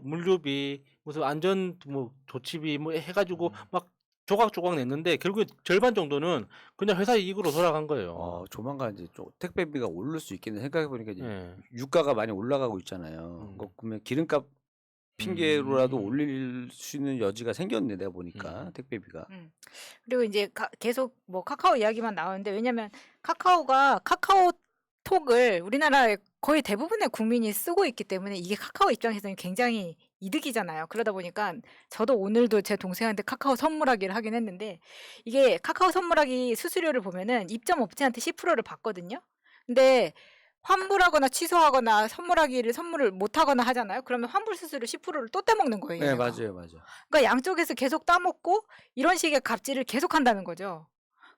물류비, 무슨 안전 뭐 조치비 뭐 해가지고 막 조각조각 냈는데 결국에 절반 정도는 그냥 회사 이익으로 돌아간 거예요. 조만간 이제 좀 택배비가 오를 수 있겠네. 생각해 보니까 이제 예. 유가가 많이 올라가고 있잖아요. 그러면 기름값 핑계로라도 올릴 수 있는 여지가 생겼네. 내가 보니까 택배비가. 그리고 이제 계속 뭐 카카오 이야기만 나오는데 왜냐면 카카오가 카카오톡을 우리나라의 거의 대부분의 국민이 쓰고 있기 때문에 이게 카카오 입장에서는 굉장히 이득이잖아요. 그러다 보니까 저도 오늘도 제 동생한테 카카오 선물하기를 하긴 했는데 이게 카카오 선물하기 수수료를 보면은 입점 업체한테 10%를 받거든요. 근데 환불하거나 취소하거나 선물을 못 하거나 하잖아요. 그러면 환불 수수료 10%를 또 떼먹는 거예요. 네, 얘네가. 맞아요. 그러니까 양쪽에서 계속 따먹고 이런 식의 갑질을 계속한다는 거죠.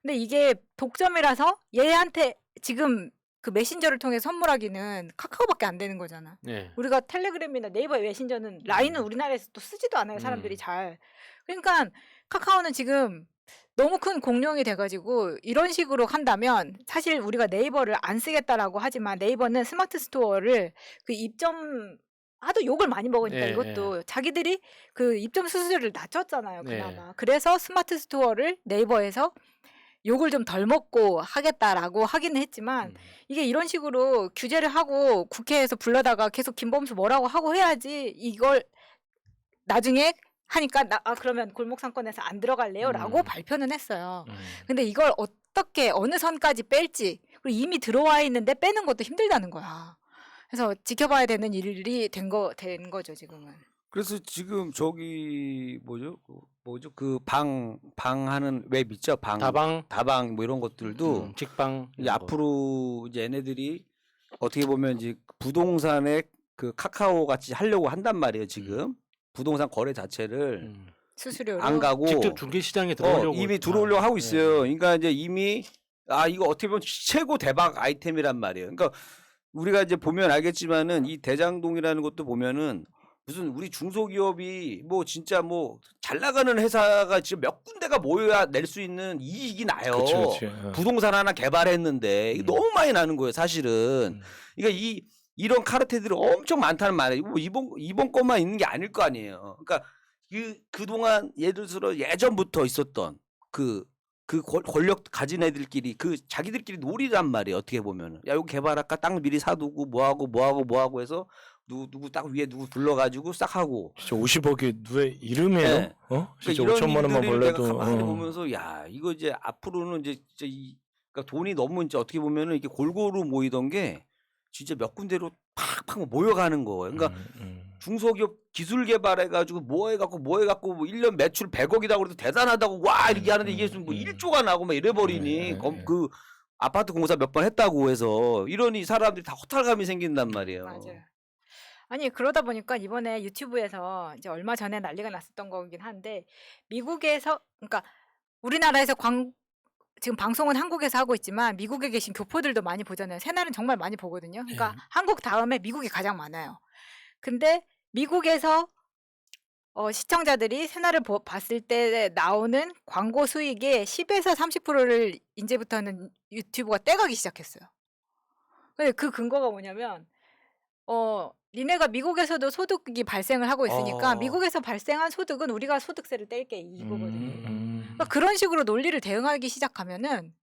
근데 이게 독점이라서 얘한테 지금 그 메신저를 통해 선물하기는 카카오밖에 안 되는 거잖아. 네. 우리가 텔레그램이나 네이버 메신저는 라인은 우리나라에서 또 쓰지도 않아요. 사람들이 잘. 그러니까 카카오는 지금 너무 큰 공룡이 돼가지고 이런 식으로 한다면 사실 우리가 네이버를 안 쓰겠다라고 하지만 네이버는 스마트 스토어를 그 입점 하도 욕을 많이 먹으니까 네, 이것도 자기들이 그 입점 수수료를 낮췄잖아요. 네. 그나마. 그래서 스마트 스토어를 네이버에서 욕을 좀 덜 먹고 하겠다라고 하기는 했지만 이게 이런 식으로 규제를 하고 국회에서 불러다가 계속 김범수 뭐라고 하고 해야지 이걸 나중에 하니까 그러면 골목 상권에서 안 들어갈래요라고 발표는 했어요. 근데 이걸 어떻게 어느 선까지 뺄지 그리고 이미 들어와 있는데 빼는 것도 힘들다는 거야. 그래서 지켜봐야 되는 일이 된 거죠 지금은. 그래서 지금 저기 뭐죠 그 방 하는 웹 있죠 다방 뭐 이런 것들도 직방 이제 앞으로 이제 얘네들이 어떻게 보면 이제 부동산에 그 카카오 같이 하려고 한단 말이에요 지금 부동산 거래 자체를 수수료로 안 가고 직접 중개 시장에 들어오려고 이미 들어오려고 하고 있어요. 그러니까 이제 이미 이거 어떻게 보면 최고 대박 아이템이란 말이에요. 그러니까 우리가 이제 보면 알겠지만은 이 대장동이라는 것도 보면은 무슨 우리 중소기업이 뭐 진짜 뭐 잘 나가는 회사가 지금 몇 군데가 모여야 낼 수 있는 이익이 나요. 그치. 부동산 하나 개발했는데 이게 너무 많이 나는 거예요, 사실은. 그러니까 이런 카르텔들이 엄청 많다는 말이에요. 뭐 이번 것만 있는 게 아닐 거 아니에요. 그러니까 그동안 예를 들어 예전부터 있었던 그 그 권력 가진 애들끼리 그 자기들끼리 놀이란 말이에요. 어떻게 보면은 야 이거 개발할까 땅 미리 사두고 뭐하고 해서 누구 딱 위에 누구 불러가지고 싹 하고 진짜 50억이 누의 이름이에요? 네. 진짜 그러니까 5천만 원만 일들을 내가 벌려도 가만히 보면서 야 이거 이제 앞으로는 이제 진짜 그러니까 돈이 너무 이제 어떻게 보면은 이렇게 골고루 모이던 게 진짜 몇 군데로 팍팍 모여가는 거예요. 그러니까 중소기업 기술 개발해가지고 뭐 해갖고 뭐 1년 매출 100억이라고 그래도 대단하다고 와 이렇게 하는데 이게 뭐 1조가 나고 막 이래버리니 그 아파트 공사 몇 번 했다고 해서 이러니 사람들이 다 허탈감이 생긴단 말이에요. 맞아요. 아니 그러다 보니까 이번에 유튜브에서 이제 얼마 전에 난리가 났었던 거긴 한데 미국에서 그러니까 우리나라에서 지금 방송은 한국에서 하고 있지만 미국에 계신 교포들도 많이 보잖아요. 새날은 정말 많이 보거든요. 그러니까 한국 다음에 미국이 가장 많아요. 근데 미국에서 시청자들이 새날을 봤을 때 나오는 광고 수익의 10에서 30%를 이제부터는 유튜브가 떼가기 시작했어요. 근데 그 근거가 뭐냐면 니네가 미국에서도 소득이 발생을 하고 있으니까 미국에서 발생한 소득은 우리가 소득세를 뗄게 이거거든요. 그러니까 그런 식으로 논리를 대응하기 시작하면은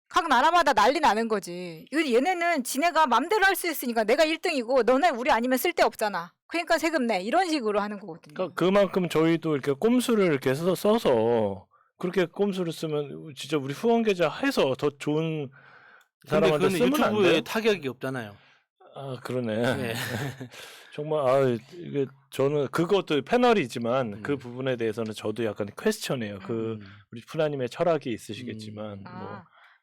각 나라마다 난리 나는 거지. 얘네는 지네가 맘대로 할 수 있으니까 내가 1등이고 너네 우리 아니면 쓸데없잖아. 그러니까 세금 내. 이런 식으로 하는 거거든요. 그러니까 그만큼 저희도 이렇게 꼼수를 이렇게 써서 그렇게 꼼수를 쓰면 진짜 우리 후원 계좌 해서 더 좋은 근데 사람한테 그건 쓰면 안 유튜브에 돼요? 타격이 없잖아요. 아 그러네. 네. 정말 이게 저는 그것도 패널이지만 그 부분에 대해서는 저도 약간 퀘스천이에요. 그 우리 프라님의 철학이 있으시겠지만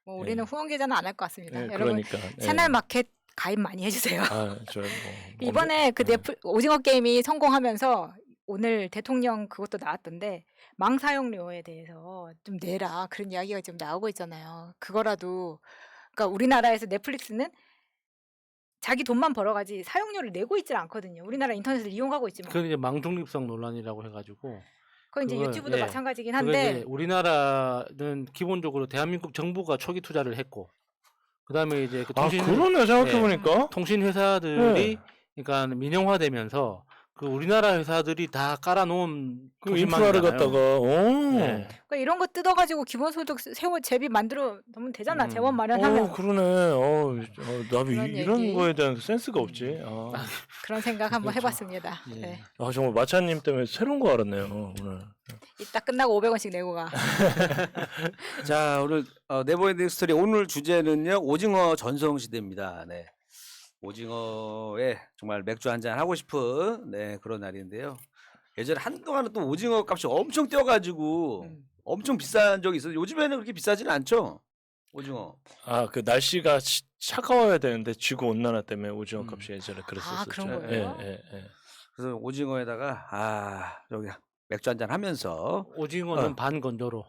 뭐 우리는 후원 계좌는 안 할 것 같습니다. 여러분 그러니까 채널 마켓 가입 많이 해주세요. 저 이번에 그 오징어 게임이 성공하면서 오늘 대통령 그것도 나왔던데 망 사용료에 대해서 좀 내라 그런 이야기가 지금 나오고 있잖아요. 그거라도 그러니까 우리나라에서 넷플릭스는 자기 돈만 벌어가지 사용료를 내고 있질 않거든요. 우리나라 인터넷을 이용하고 있지만. 그건 이제 망중립성 논란이라고 해가지고. 그건 이제 유튜브도 예. 마찬가지긴 그게 한데 이제 우리나라는 기본적으로 대한민국 정부가 초기 투자를 했고, 그다음에 이제 그 그러네 생각해보니까 통신 회사들이 그러니까 민영화되면서 그 우리나라 회사들이 다 깔아놓은 그 인프라를 갖다가 네. 그러니까 이런 거 뜯어가지고 기본소득 제비 만들어 놓으면 되잖아. 재원 마련하면. 그러네. 나도 그런 이런 얘기. 거에 대한 센스가 없지. 그런 생각 한번 그렇죠. 해봤습니다. 예. 네. 정말 마차님 때문에 새로운 거 알았네요 오늘. 이따 끝나고 500원씩 내고 가. 자 오늘 네버엔딩 스토리 오늘 주제는요 오징어 전성시대입니다. 네. 오징어에 정말 맥주 한잔 하고 싶은 그런 날인데요. 예전에 한동안은 또 오징어 값이 엄청 뛰어가지고 엄청 비싼 적이 있어요. 요즘에는 그렇게 비싸지는 않죠. 오징어. 그 날씨가 차가워야 되는데 지구 온난화 때문에 오징어 값이 예전에 그랬었죠. 그런 거예요? 그래서 오징어에다가 여기 맥주 한잔 하면서 오징어는 반건조로.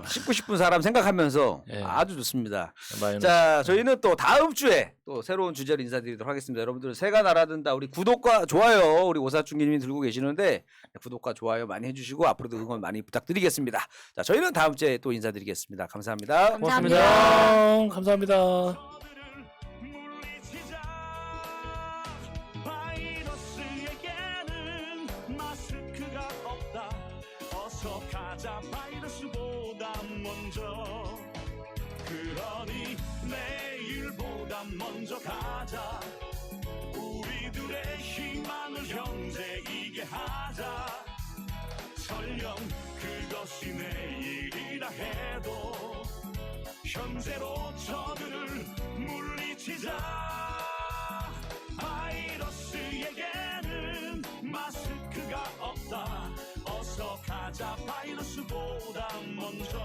씹고 싶은 사람 생각하면서 예. 아주 좋습니다. 마요네즈. 자, 저희는 또 다음 주에 또 새로운 주제로 인사드리도록 하겠습니다. 여러분들 새가 날아든다. 우리 구독과 좋아요 우리 오사춘기님이 들고 계시는데 구독과 좋아요 많이 해주시고 앞으로도 응원 많이 부탁드리겠습니다. 자, 저희는 다음 주에 또 인사드리겠습니다. 감사합니다. 감사합니다. 감사합니다. 가자 바이러스보다 먼저 그러니 내일보다 먼저 가자 우리들의 희망을 형제이게 하자 설령 그것이 내일이라 해도 현재로 저들을 물리치자 바이러스에게는 마스크가 없다 어서 가자 바이러스보다 먼저